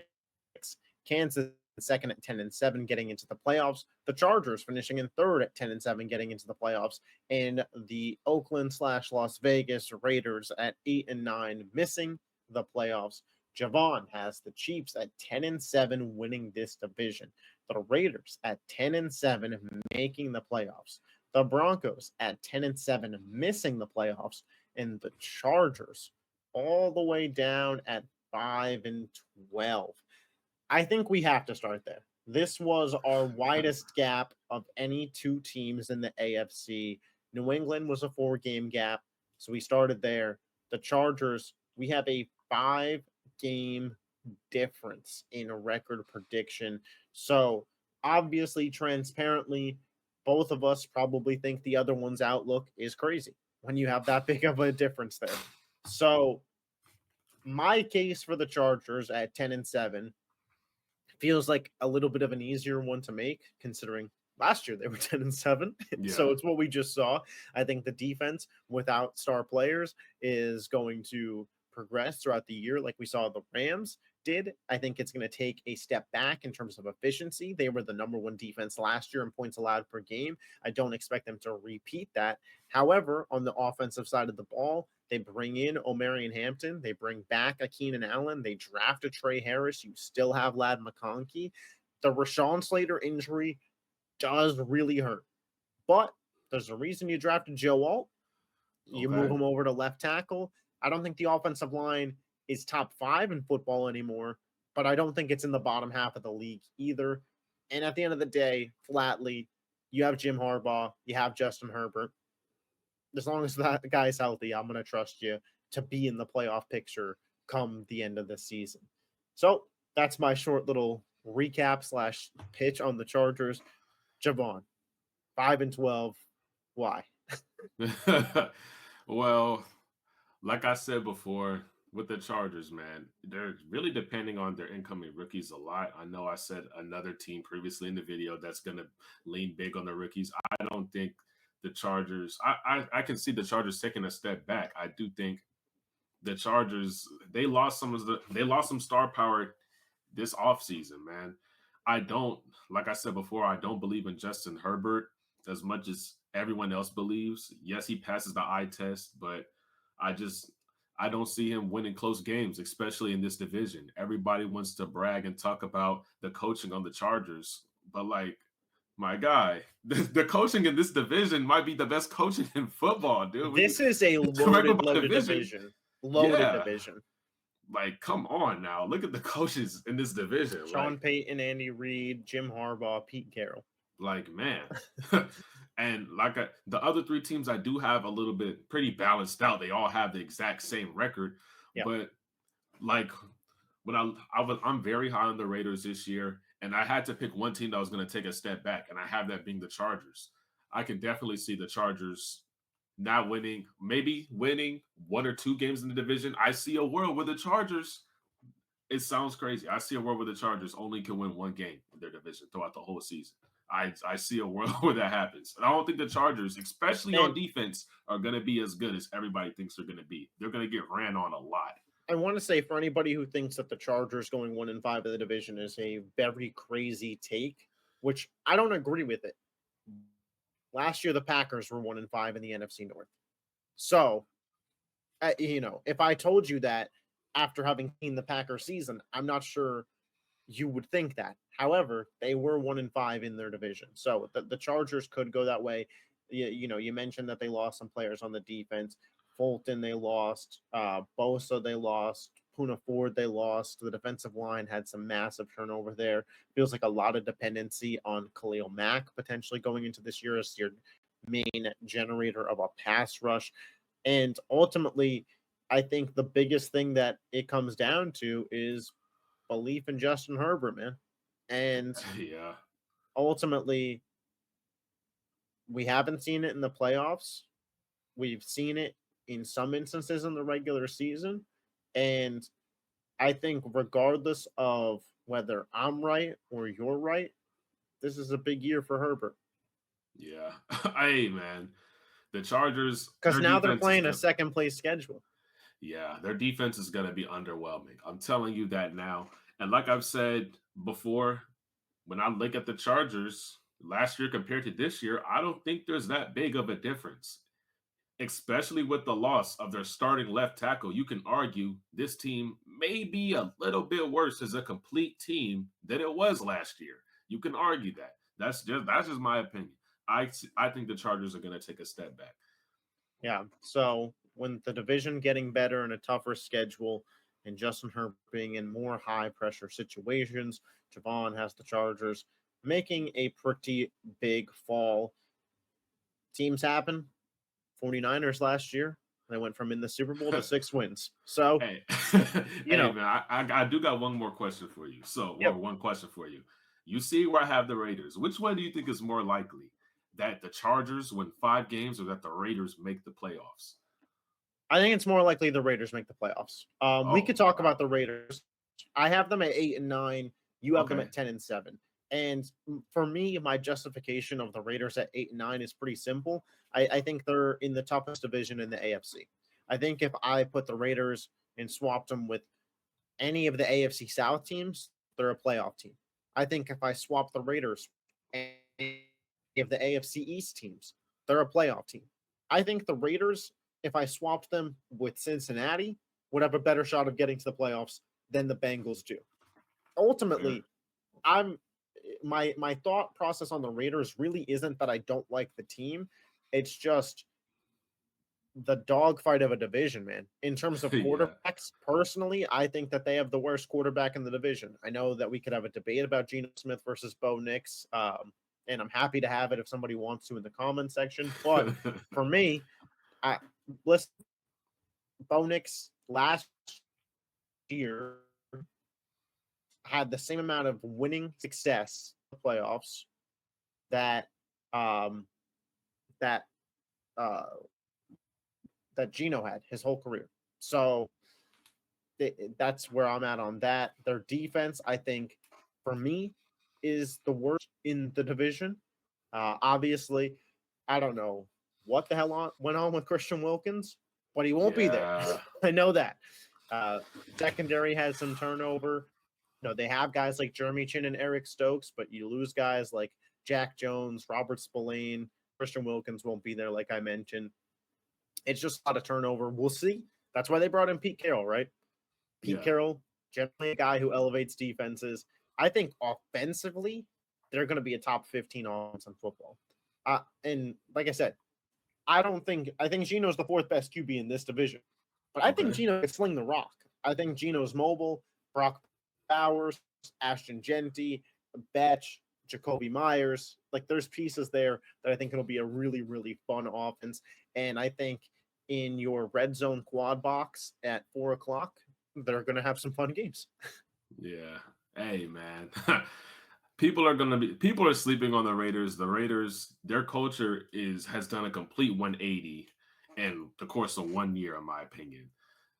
[SPEAKER 1] Kansas second at 10-7, getting into the playoffs. The Chargers finishing in third at 10-7, getting into the playoffs, and the Oakland/Las Vegas Raiders at 8-9, missing the playoffs. JaVon has the Chiefs at 10-7, winning this division. The Raiders at 10-7, making the playoffs. The Broncos at 10-7, missing the playoffs, and the Chargers all the way down at 5-12. I think we have to start there. This was our widest gap of any two teams in the AFC. New England was a 4-game gap, so we started there. The Chargers, we have a 5-game difference in a record prediction. So, obviously, transparently, both of us probably think the other one's outlook is crazy when you have that big of a difference there. So, my case for the Chargers at 10-7 feels like a little bit of an easier one to make, considering last year they were 10-7. So
[SPEAKER 2] Yeah.
[SPEAKER 1] it's what we just saw. I think the defense without star players is going to progress throughout the year, like we saw the Rams did. I think it's going to take a step back in terms of efficiency. They were the number one defense last year in points allowed per game. I don't expect them to repeat that. However, on the offensive side of the ball, they bring in Omarion Hampton. They bring back a Keenan Allen. They draft a Trey Harris. You still have Lad McConkey. The Rashawn Slater injury does really hurt. But there's a reason you drafted Joe Alt. You move
[SPEAKER 2] Okay.
[SPEAKER 1] him over to left tackle. I don't think the offensive line is top 5 in football anymore, but I don't think it's in the bottom half of the league either. And at the end of the day, flatly, you have Jim Harbaugh, you have Justin Herbert. As long as that guy's healthy, I'm going to trust you to be in the playoff picture come the end of the season. So that's my short little recap slash pitch on the Chargers. JaVon, 5-12. Why?
[SPEAKER 2] Well, like I said before, with the Chargers, man, they're really depending on their incoming rookies a lot. I know I said another team previously in the video that's going to lean big on the rookies. I don't think the Chargers. I can see the Chargers taking a step back. I do think the Chargers they lost some star power this offseason, man. I don't like I said before, I don't believe in Justin Herbert as much as everyone else believes. Yes, he passes the eye test, but I just I don't see him winning close games, especially in this division. Everybody wants to brag and talk about the coaching on the Chargers, but like My guy, the coaching in this division might be the best coaching in football, dude.
[SPEAKER 1] This is a
[SPEAKER 2] Remember
[SPEAKER 1] loaded,
[SPEAKER 2] my
[SPEAKER 1] loaded
[SPEAKER 2] division.
[SPEAKER 1] division. Loaded
[SPEAKER 2] Yeah,
[SPEAKER 1] division.
[SPEAKER 2] like come on now. Look at the coaches in this division.
[SPEAKER 1] Sean Payton, Andy Reid, Jim Harbaugh, Pete Carroll.
[SPEAKER 2] Like man. And the other three teams, I do have a little bit pretty balanced out. They all have the exact same record,
[SPEAKER 1] Yep.
[SPEAKER 2] but like when I'm very high on the Raiders this year, and I had to pick one team that was going to take a step back, and I have that being the Chargers. I can definitely see the Chargers not winning, maybe winning one or two games in the division. I see a world where the Chargers. It sounds crazy. I see a world where the Chargers only can win one game in their division throughout the whole season. I see a world where that happens. And I don't think the Chargers, especially on defense, are going to be as good as everybody thinks they're going to be. They're going to get ran on a lot.
[SPEAKER 1] I want to say for anybody who thinks that the Chargers going 1-5 in the division is a very crazy take, which I don't agree with it. Last year, the Packers were 1-5 in the NFC North. So, if I told you that after having seen the Packers season, I'm not sure you would think that. However, they were 1-5 in their division. So the Chargers could go that way. You mentioned that they lost some players on the defense. Fulton, they lost. Bosa, they lost. Puna Ford, they lost. The defensive line had some massive turnover there. Feels like a lot of dependency on Khalil Mack potentially going into this year as your main generator of a pass rush. And ultimately, I think the biggest thing that it comes down to is belief in Justin Herbert, man. And
[SPEAKER 2] yeah,
[SPEAKER 1] ultimately, we haven't seen it in the playoffs. We've seen it in some instances in the regular season. And I think regardless of whether I'm right or you're right, this is a big year for Herbert.
[SPEAKER 2] Yeah. Hey, man. The Chargers.
[SPEAKER 1] Because now they're playing a second place schedule.
[SPEAKER 2] Yeah, their defense is going to be underwhelming. I'm telling you that now. And like I've said before, when I look at the Chargers last year compared to this year, I don't think there's that big of a difference. Especially with the loss of their starting left tackle, you can argue this team may be a little bit worse as a complete team than it was last year. You can argue that. That's just my opinion. I think the Chargers are going to take a step back.
[SPEAKER 1] Yeah. So when the division getting better and a tougher schedule, and Justin Herbert being in more high pressure situations, JaVon has the Chargers making a pretty big fall. Teams happen. 49ers last year, they went from in the Super Bowl to 6 wins. So,
[SPEAKER 2] hey,
[SPEAKER 1] man,
[SPEAKER 2] I do got one more question for you. One question for you. You see where I have the Raiders. Which one do you think is more likely? That the Chargers win 5 games or that the Raiders make the playoffs?
[SPEAKER 1] I think it's more likely the Raiders make the playoffs. We could talk about the Raiders. I have them at 8-9. You have them at 10-7. And for me, my justification of the Raiders at 8-9 is pretty simple. I think they're in the toughest division in the AFC. I think if I put the Raiders and swapped them with any of the AFC South teams, they're a playoff team. I think if I swap the Raiders and of the AFC East teams, they're a playoff team. I think the Raiders, if I swapped them with Cincinnati, would have a better shot of getting to the playoffs than the Bengals do. Ultimately, my thought process on the Raiders really isn't that I don't like the team. It's just the dogfight of a division, man. In terms of quarterbacks, personally, I think that they have the worst quarterback in the division. I know that we could have a debate about Geno Smith versus Bo Nix, and I'm happy to have it if somebody wants to in the comment section. But for me, listen, Bo Nix last year had the same amount of winning success in the playoffs that Geno had his whole career. So that's where I'm at on that. Their defense, I think, for me, is the worst in the division. Obviously, I don't know what the hell went on with Christian Wilkins, but he won't be there. I know that. Secondary has some turnover. They have guys like Jeremy Chin and Eric Stokes, but you lose guys like Jack Jones, Robert Spillane, Christian Wilkins won't be there, like I mentioned. It's just a lot of turnover. We'll see. That's why they brought in Pete Carroll, right? Pete Carroll, generally a guy who elevates defenses. I think offensively, they're going to be a top 15 offense in football. And like I said, I think Gino's the fourth best QB in this division, but I think
[SPEAKER 2] Okay.
[SPEAKER 1] Gino can sling the rock. I think Gino's mobile. Brock Bowers, Ashton Genty, Batch, Jacoby Myers. Like there's pieces there that I think it'll be a really, really fun offense. And I think in your red zone quad box at 4 o'clock, they're going to have some fun games.
[SPEAKER 2] Yeah. Hey, man. People are sleeping on the Raiders. The Raiders, their culture has done a complete 180 in the course of 1 year, in my opinion.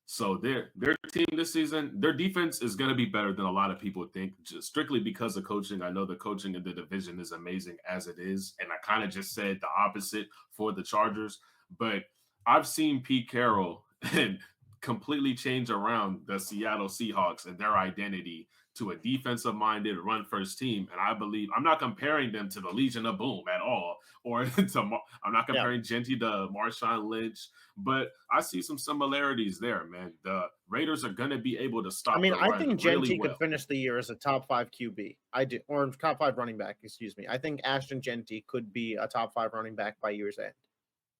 [SPEAKER 2] So their team this season, their defense is going to be better than a lot of people think, just strictly because of coaching. I know the coaching in the division is amazing as it is, and I kind of just said the opposite for the Chargers. But I've seen Pete Carroll and completely change around the Seattle Seahawks and their identity to a defensive-minded run-first team. And I believe I'm not comparing them to the Legion of Boom at all, or I'm not
[SPEAKER 1] Yeah.
[SPEAKER 2] comparing Genty to Marshawn Lynch, but I see some similarities there, man. The Raiders are going to be able to
[SPEAKER 1] I
[SPEAKER 2] stop
[SPEAKER 1] mean,
[SPEAKER 2] the
[SPEAKER 1] I
[SPEAKER 2] run
[SPEAKER 1] think
[SPEAKER 2] really
[SPEAKER 1] Genty could
[SPEAKER 2] well.
[SPEAKER 1] finish the year as a top 5 QB. I do, or top 5 running back, excuse me. I think Ashton Genty could be a top 5 running back by year's end.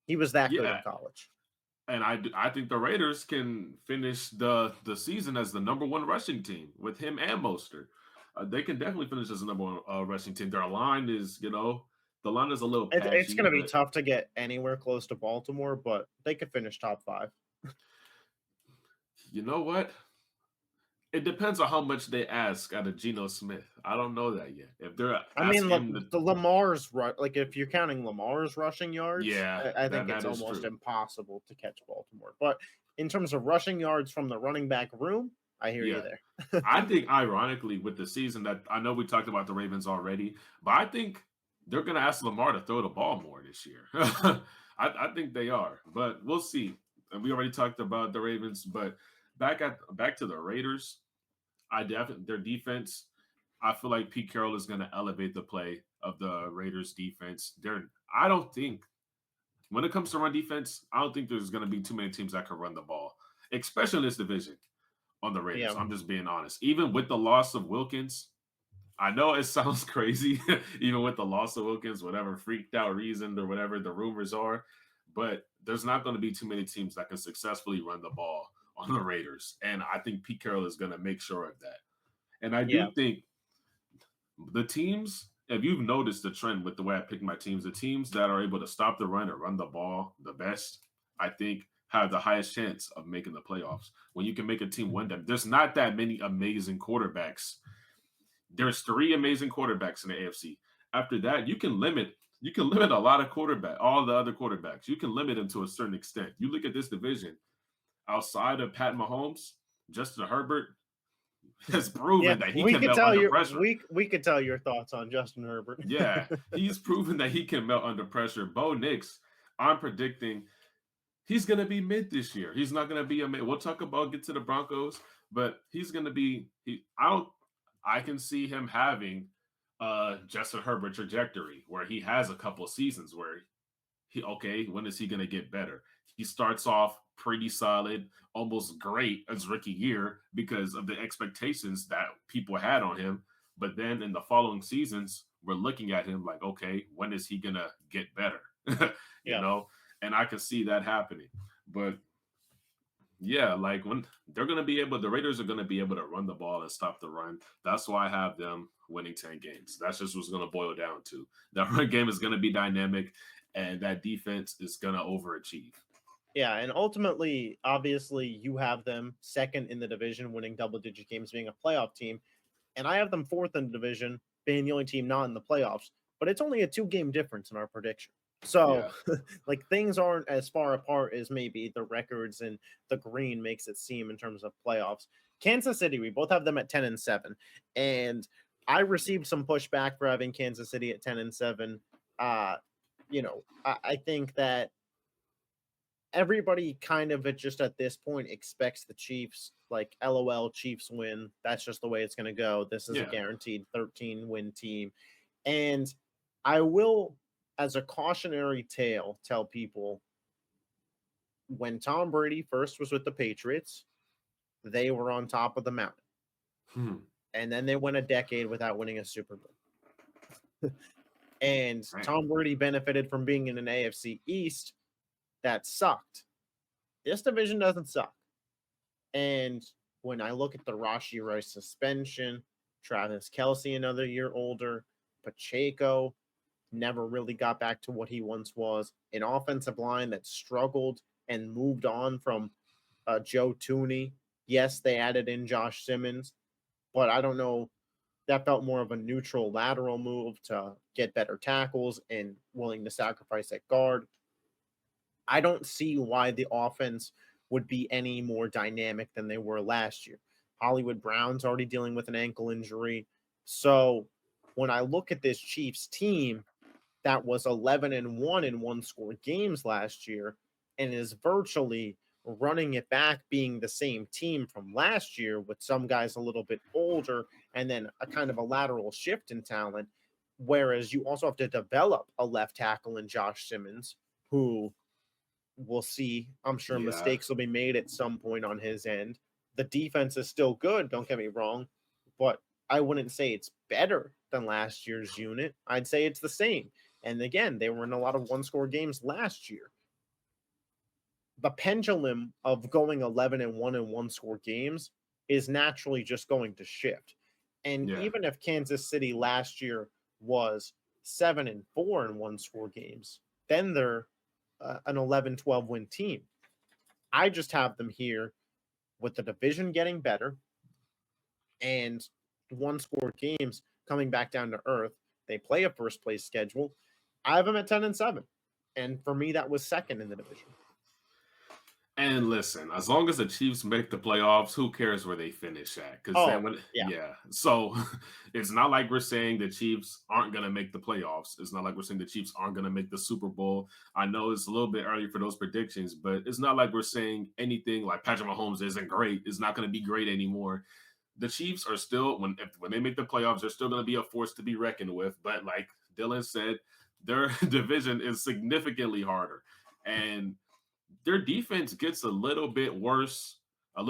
[SPEAKER 1] He was that good in
[SPEAKER 2] Yeah,
[SPEAKER 1] college.
[SPEAKER 2] and I think the Raiders can finish the season as the number one rushing team with him and Mostert. They can definitely finish as the number one rushing team. Their line is, the line is a little
[SPEAKER 1] It's
[SPEAKER 2] patchy,
[SPEAKER 1] going to be
[SPEAKER 2] but
[SPEAKER 1] tough to get anywhere close to Baltimore, but they could finish top 5.
[SPEAKER 2] you know what? It depends on how much they ask out of Geno Smith. I don't know that yet. If they're
[SPEAKER 1] I mean,
[SPEAKER 2] asking
[SPEAKER 1] look,
[SPEAKER 2] him to,
[SPEAKER 1] the Lamar's like if you're counting Lamar's rushing yards,
[SPEAKER 2] yeah,
[SPEAKER 1] I think
[SPEAKER 2] that
[SPEAKER 1] it's
[SPEAKER 2] is
[SPEAKER 1] almost
[SPEAKER 2] true.
[SPEAKER 1] impossible to catch Baltimore. But in terms of rushing yards from the running back room, I hear you
[SPEAKER 2] Yeah.
[SPEAKER 1] there.
[SPEAKER 2] I think, ironically, with the season that I know we talked about the Ravens already, but I think they're going to ask Lamar to throw the ball more this year. I think they are, but we'll see. And we already talked about the Ravens, but back to the Raiders. Their defense. I feel like Pete Carroll is going to elevate the play of the Raiders defense. I don't think when it comes to run defense, I don't think there's going to be too many teams that can run the ball, especially in this division on the Raiders.
[SPEAKER 1] Yeah.
[SPEAKER 2] I'm just being honest. Even with the loss of Wilkins, I know it sounds crazy, even with the loss of Wilkins, whatever freaked out reason or whatever the rumors are, but there's not going to be too many teams that can successfully run the ball on the Raiders. And I think Pete Carroll is going to make sure of that. And I
[SPEAKER 1] Yeah.
[SPEAKER 2] do think the teams, if you've noticed the trend with the way I pick my teams, the teams that are able to stop the run and run the ball the best, I think have the highest chance of making the playoffs. When you can make a team win them, there's not that many amazing quarterbacks. There's 3 amazing quarterbacks in the AFC. After that, you can limit a lot of all the other quarterbacks. You can limit them to a certain extent. You look at this division outside of Pat Mahomes, Justin Herbert has
[SPEAKER 1] Yeah,
[SPEAKER 2] proven that he
[SPEAKER 1] we
[SPEAKER 2] can
[SPEAKER 1] could
[SPEAKER 2] melt
[SPEAKER 1] tell
[SPEAKER 2] under
[SPEAKER 1] your
[SPEAKER 2] pressure.
[SPEAKER 1] we could tell your thoughts on Justin Herbert.
[SPEAKER 2] Yeah, he's proven that he can melt under pressure. Bo Nix, I'm predicting he's going to be mid this year. He's not going to be a mid. We'll get to the Broncos, but he's going to be. I can see him having Justin Herbert trajectory where he has a couple of seasons where when is he going to get better? He starts off pretty solid, almost great as rookie year because of the expectations that people had on him. But then in the following seasons, we're looking at him like, okay, when is he going to get better? you
[SPEAKER 1] Yeah.
[SPEAKER 2] know, and I can see that happening. But yeah, like when the Raiders are going to be able to run the ball and stop the run. That's why I have them winning 10 games. That's just what's going to boil down to. That run game is going to be dynamic and that defense is going to overachieve.
[SPEAKER 1] Yeah, and ultimately, obviously, you have them second in the division, winning double-digit games, being a playoff team, and I have them fourth in the division, being the only team not in the playoffs. But it's only a 2-game difference in our prediction. So,
[SPEAKER 2] Yeah.
[SPEAKER 1] like, things aren't as far apart as maybe the records and the green makes it seem in terms of playoffs. Kansas City, we both have them at 10-7, and I received some pushback for having Kansas City at 10-7. I think that everybody kind of at this point expects the Chiefs, like, LOL, Chiefs win. That's just the way it's going to go. This is a
[SPEAKER 2] Yeah.
[SPEAKER 1] guaranteed 13-win team. And I will, as a cautionary tale, tell people when Tom Brady first was with the Patriots, they were on top of the mountain. And then they went a decade without winning a Super Bowl. And
[SPEAKER 2] Man.
[SPEAKER 1] Tom Brady benefited from being in an AFC East that sucked. This division doesn't suck. And when I look at the Rashi Rice suspension, Travis Kelsey another year older, Pacheco never really got back to what he once was, an offensive line that struggled and moved on from Joe Tooney. Yes, they added in Josh Simmons, but I don't know. That felt more of a neutral lateral move to get better tackles and willing to sacrifice at guard. I don't see why the offense would be any more dynamic than they were last year. Hollywood Brown's already dealing with an ankle injury. So when I look at this Chiefs team that was 11-1 in one score games last year and is virtually running it back being the same team from last year with some guys a little bit older and then a kind of a lateral shift in talent, whereas you also have to develop a left tackle in Josh Simmons, who we'll see. I'm sure
[SPEAKER 2] Yeah.
[SPEAKER 1] mistakes will be made at some point on his end. The defense is still good, don't get me wrong, but I wouldn't say it's better than last year's unit. I'd say it's the same. And again, they were in a lot of one score games last year. The pendulum of going 11-1 in one score games is naturally just going to shift. And
[SPEAKER 2] Yeah.
[SPEAKER 1] even if Kansas City last year was 7-4 in one score games, then they're an 11-12 win team. I just have them here with the division getting better and one score games coming back down to earth. They play a first place schedule. I have them at 10-7. And for me, that was second in the division.
[SPEAKER 2] And listen, as long as the Chiefs make the playoffs, who cares where they finish at? Because then
[SPEAKER 1] Oh,
[SPEAKER 2] when,
[SPEAKER 1] yeah.
[SPEAKER 2] yeah. So it's not like we're saying the Chiefs aren't going to make the playoffs. It's not like we're saying the Chiefs aren't going to make the Super Bowl. I know it's a little bit early for those predictions, but it's not like we're saying anything like Patrick Mahomes isn't great. It's not going to be great anymore. The Chiefs are still, when they make the playoffs, they're still going to be a force to be reckoned with. But like Dylan said, their division is significantly harder. And their defense gets a little bit worse, and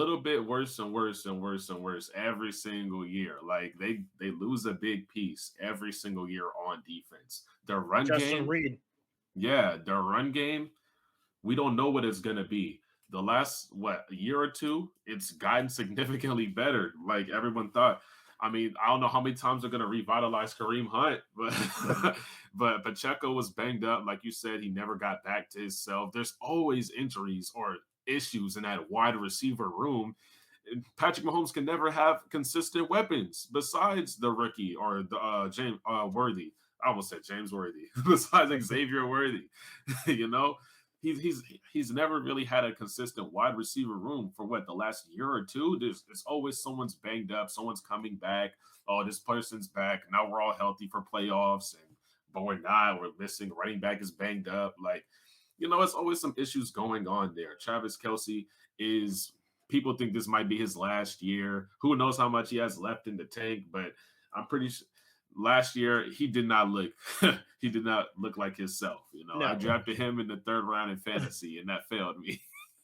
[SPEAKER 2] worse and worse every single year. Like they lose a big piece every single year on defense. Their run
[SPEAKER 1] Justin
[SPEAKER 2] game,
[SPEAKER 1] Reed.
[SPEAKER 2] yeah, their run game, we don't know what it's gonna be. The last a year or two, it's gotten significantly better. Like everyone thought. I mean, I don't know how many times they're gonna revitalize Kareem Hunt, but but Pacheco was banged up. Like you said, he never got back to himself. There's always injuries or issues in that wide receiver room. Patrick Mahomes can never have consistent weapons besides the rookie or the James Worthy. I almost said James Worthy. Besides Xavier Worthy, you know, he's never really had a consistent wide receiver room for the last year or two. There's always someone's banged up, someone's coming back. Oh, this person's back. Now we're all healthy for playoffs, but we're not. We're missing. Running back is banged up. Like, it's always some issues going on there. Travis Kelsey is. People think this might be his last year. Who knows how much he has left in the tank? But I'm pretty sure last year he did not look he did not look like himself. I
[SPEAKER 1] No.
[SPEAKER 2] drafted him in the third round in fantasy, and that failed me.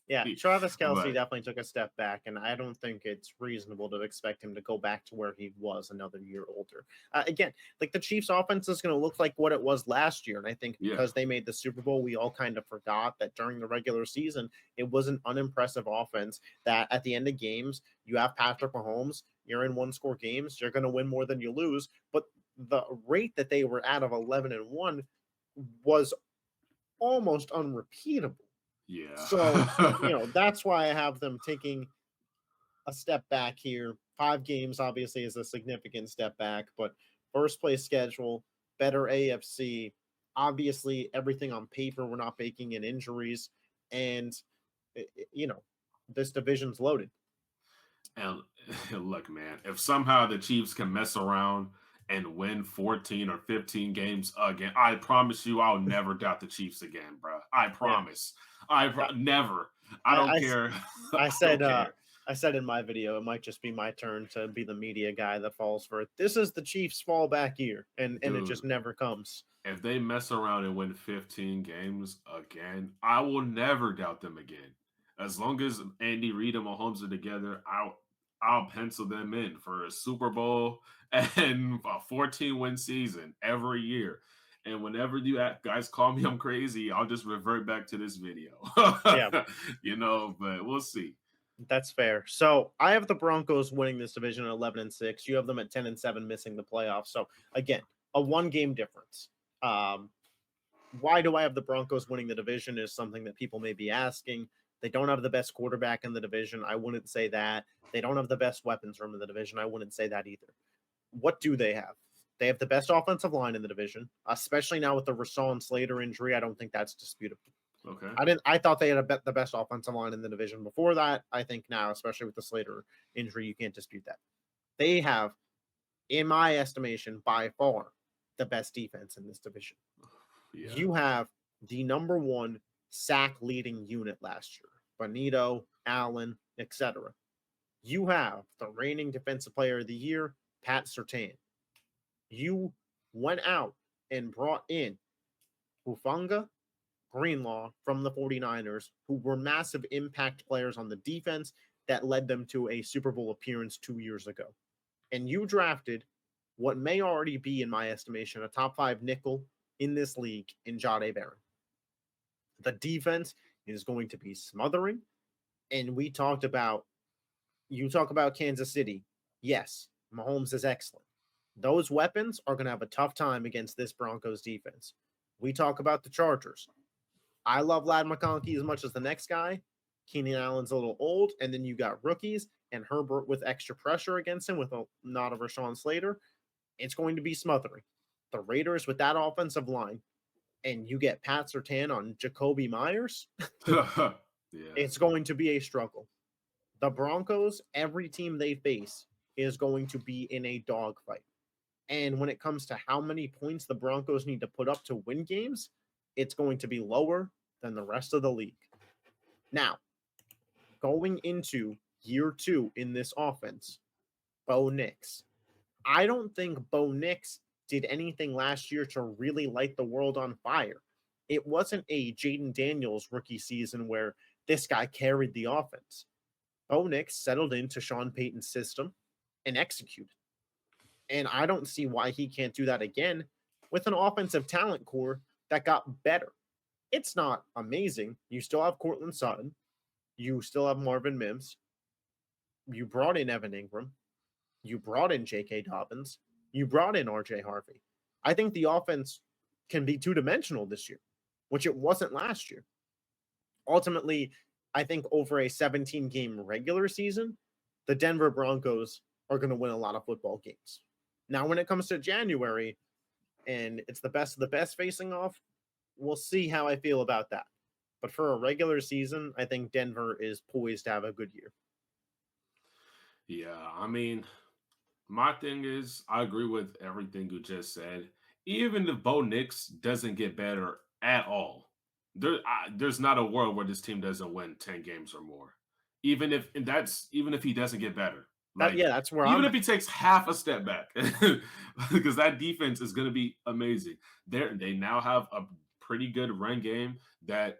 [SPEAKER 1] Yeah, Travis Kelsey
[SPEAKER 2] But
[SPEAKER 1] definitely took a step back, and I don't think it's reasonable to expect him to go back to where he was another year older. Again, like the Chiefs' offense is going to look like what it was last year, and I think
[SPEAKER 2] yeah,
[SPEAKER 1] because they made the Super Bowl, we all kind of forgot that during the regular season, it was an unimpressive offense. That at the end of games, you have Patrick Mahomes, you're in one-score games, you're going to win more than you lose, but the rate that they were at of 11-1 was almost unrepeatable. So,
[SPEAKER 2] yeah.
[SPEAKER 1] that's why I have them taking a step back here. 5 games obviously is a significant step back, but first place schedule, better AFC. Obviously, everything on paper, we're not baking in injuries, and this division's loaded.
[SPEAKER 2] And look, man, if somehow the Chiefs can mess around and win 14 or 15 games again, I promise you I'll never doubt the Chiefs again, bro. I
[SPEAKER 1] Yeah,
[SPEAKER 2] promise.
[SPEAKER 1] I,
[SPEAKER 2] Never. I
[SPEAKER 1] I,
[SPEAKER 2] don't
[SPEAKER 1] I
[SPEAKER 2] care.
[SPEAKER 1] I
[SPEAKER 2] I
[SPEAKER 1] said
[SPEAKER 2] don't care.
[SPEAKER 1] I said in my video it might just be my turn to be the media guy that falls for it. This is the Chiefs fallback year, and it
[SPEAKER 2] Dude,
[SPEAKER 1] just never comes.
[SPEAKER 2] if they mess around and win 15 games again, I will never doubt them again. As long as Andy Reid and Mahomes are together, I'll pencil them in for a Super Bowl and a 14-win season every year. And whenever you guys call me I'm crazy, I'll just revert back to this video.
[SPEAKER 1] Yeah,
[SPEAKER 2] But we'll see.
[SPEAKER 1] that's fair. So I have the Broncos winning this division at 11-6. You have them at 10-7, missing the playoffs. So again, a one-game difference. Um, why do I have the Broncos winning the division is something that people may be asking. They don't have the best quarterback in the division. I wouldn't say that. They don't have the best weapons room in the division. I wouldn't say that either. What do they have? They have the best offensive line in the division, especially now with the Rashawn Slater injury. I don't think that's disputable.
[SPEAKER 2] Okay.
[SPEAKER 1] I thought they had the best offensive line in the division before that. I think now, especially with the Slater injury, you can't dispute that. They have, in my estimation, by far the best defense in this division.
[SPEAKER 2] Yeah.
[SPEAKER 1] You have the number one sack leading unit last year, Bonito, Allen, etc. You have the reigning defensive player of the year, Pat Surtain. You went out and brought in Hufanga, Greenlaw from the 49ers, who were massive impact players on the defense that led them to a Super Bowl appearance 2 years ago. And you drafted what may already be, in my estimation, a top 5 nickel in this league in Jahdae Barron. The defense is going to be smothering. And you talk about Kansas City. Yes, Mahomes is excellent. Those weapons are going to have a tough time against this Broncos defense. We talk about the Chargers. I love Lad McConkey as much as the next guy. Keenan Allen's a little old, and then you got rookies and Herbert with extra pressure against him with not a Rashawn Slater. It's going to be smothering. The Raiders with that offensive line, and you get Pat Surtain on Jacoby Myers,
[SPEAKER 2] Yeah.
[SPEAKER 1] it's going to be a struggle. The Broncos, every team they face is going to be in a dogfight. And when it comes to how many points the Broncos need to put up to win games, it's going to be lower than the rest of the league. Now, going into year 2 in this offense, Bo Nix. I don't think Bo Nix did anything last year to really light the world on fire. It wasn't a Jaden Daniels rookie season where this guy carried the offense. Bo Nix settled into Sean Payton's system and executed. And I don't see why he can't do that again with an offensive talent core that got better. It's not amazing. You still have Courtland Sutton. You still have Marvin Mims. You brought in Evan Ingram. You brought in J.K. Dobbins. You brought in R.J. Harvey. I think the offense can be two-dimensional this year, which it wasn't last year. Ultimately, I think over a 17-game regular season, the Denver Broncos are going to win a lot of football games. Now, when it comes to January, and it's the best of the best facing off, we'll see how I feel about that. But for a regular season, I think Denver is poised to have a good year.
[SPEAKER 2] Yeah, I mean, my thing is, I agree with everything you just said. Even if Bo Nix doesn't get better at all, there's not a world where this team doesn't win 10 games or more. Even if he doesn't get better. Like,
[SPEAKER 1] That's where
[SPEAKER 2] even
[SPEAKER 1] I'm
[SPEAKER 2] if he takes half a step back, because that defense is going to be amazing. They now have a pretty good run game that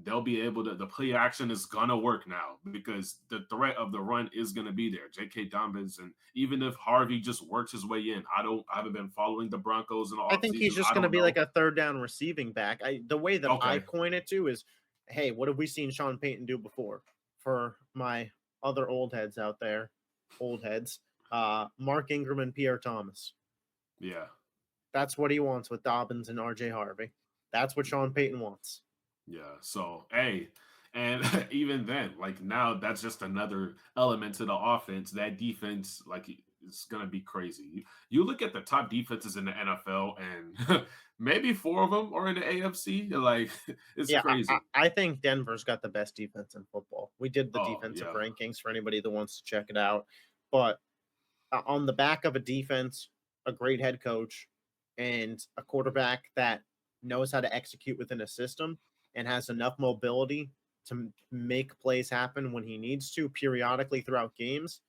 [SPEAKER 2] they'll be able to. The play action is gonna work now because the threat of the run is gonna be there. J.K. Dobbins, and even if Harvey just works his way in, I haven't been following the Broncos in the
[SPEAKER 1] I think he's
[SPEAKER 2] offseason.
[SPEAKER 1] just
[SPEAKER 2] I
[SPEAKER 1] going to
[SPEAKER 2] don't
[SPEAKER 1] be
[SPEAKER 2] know.
[SPEAKER 1] like a third down receiving back. The way that I
[SPEAKER 2] Okay.
[SPEAKER 1] coin it to is, hey, what have we seen Sean Payton do before? For my other old heads out there, Mark Ingram and Pierre Thomas.
[SPEAKER 2] Yeah.
[SPEAKER 1] That's what he wants with Dobbins and R.J. Harvey. That's what Sean Payton wants.
[SPEAKER 2] Yeah. So, hey, and even then, like now, that's just another element to the offense. That defense, like, it's gonna be crazy. You look at the top defenses in the NFL, and maybe 4 of them are in the AFC. Like, it's
[SPEAKER 1] Yeah,
[SPEAKER 2] crazy.
[SPEAKER 1] I think Denver's got the best defense in football. We did the
[SPEAKER 2] Oh
[SPEAKER 1] defensive
[SPEAKER 2] yeah,
[SPEAKER 1] rankings for anybody that wants to check it out. But on the back of a defense, a great head coach, and a quarterback that knows how to execute within a system and has enough mobility to make plays happen when he needs to periodically throughout games,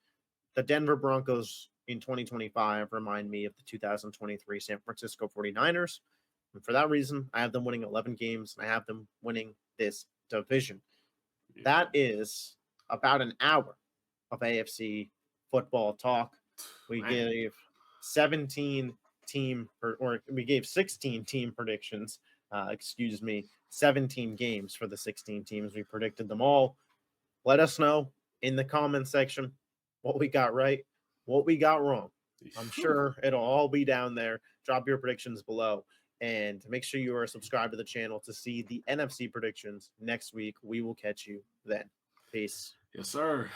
[SPEAKER 1] the Denver Broncos in 2025 remind me of the 2023 San Francisco 49ers. And for that reason, I have them winning 11 games and I have them winning this division.
[SPEAKER 2] yeah.
[SPEAKER 1] That is about an hour of AFC football talk. We
[SPEAKER 2] Man.
[SPEAKER 1] gave 17 team or we gave 16 team predictions. 17 games for the 16 teams. We predicted them all. Let us know in the comment section what we got right, what we got wrong. I'm sure it'll all be down there. Drop your predictions below and make sure you are subscribed to the channel to see the NFC predictions next week. We will catch you then. Peace.
[SPEAKER 2] Yes, sir.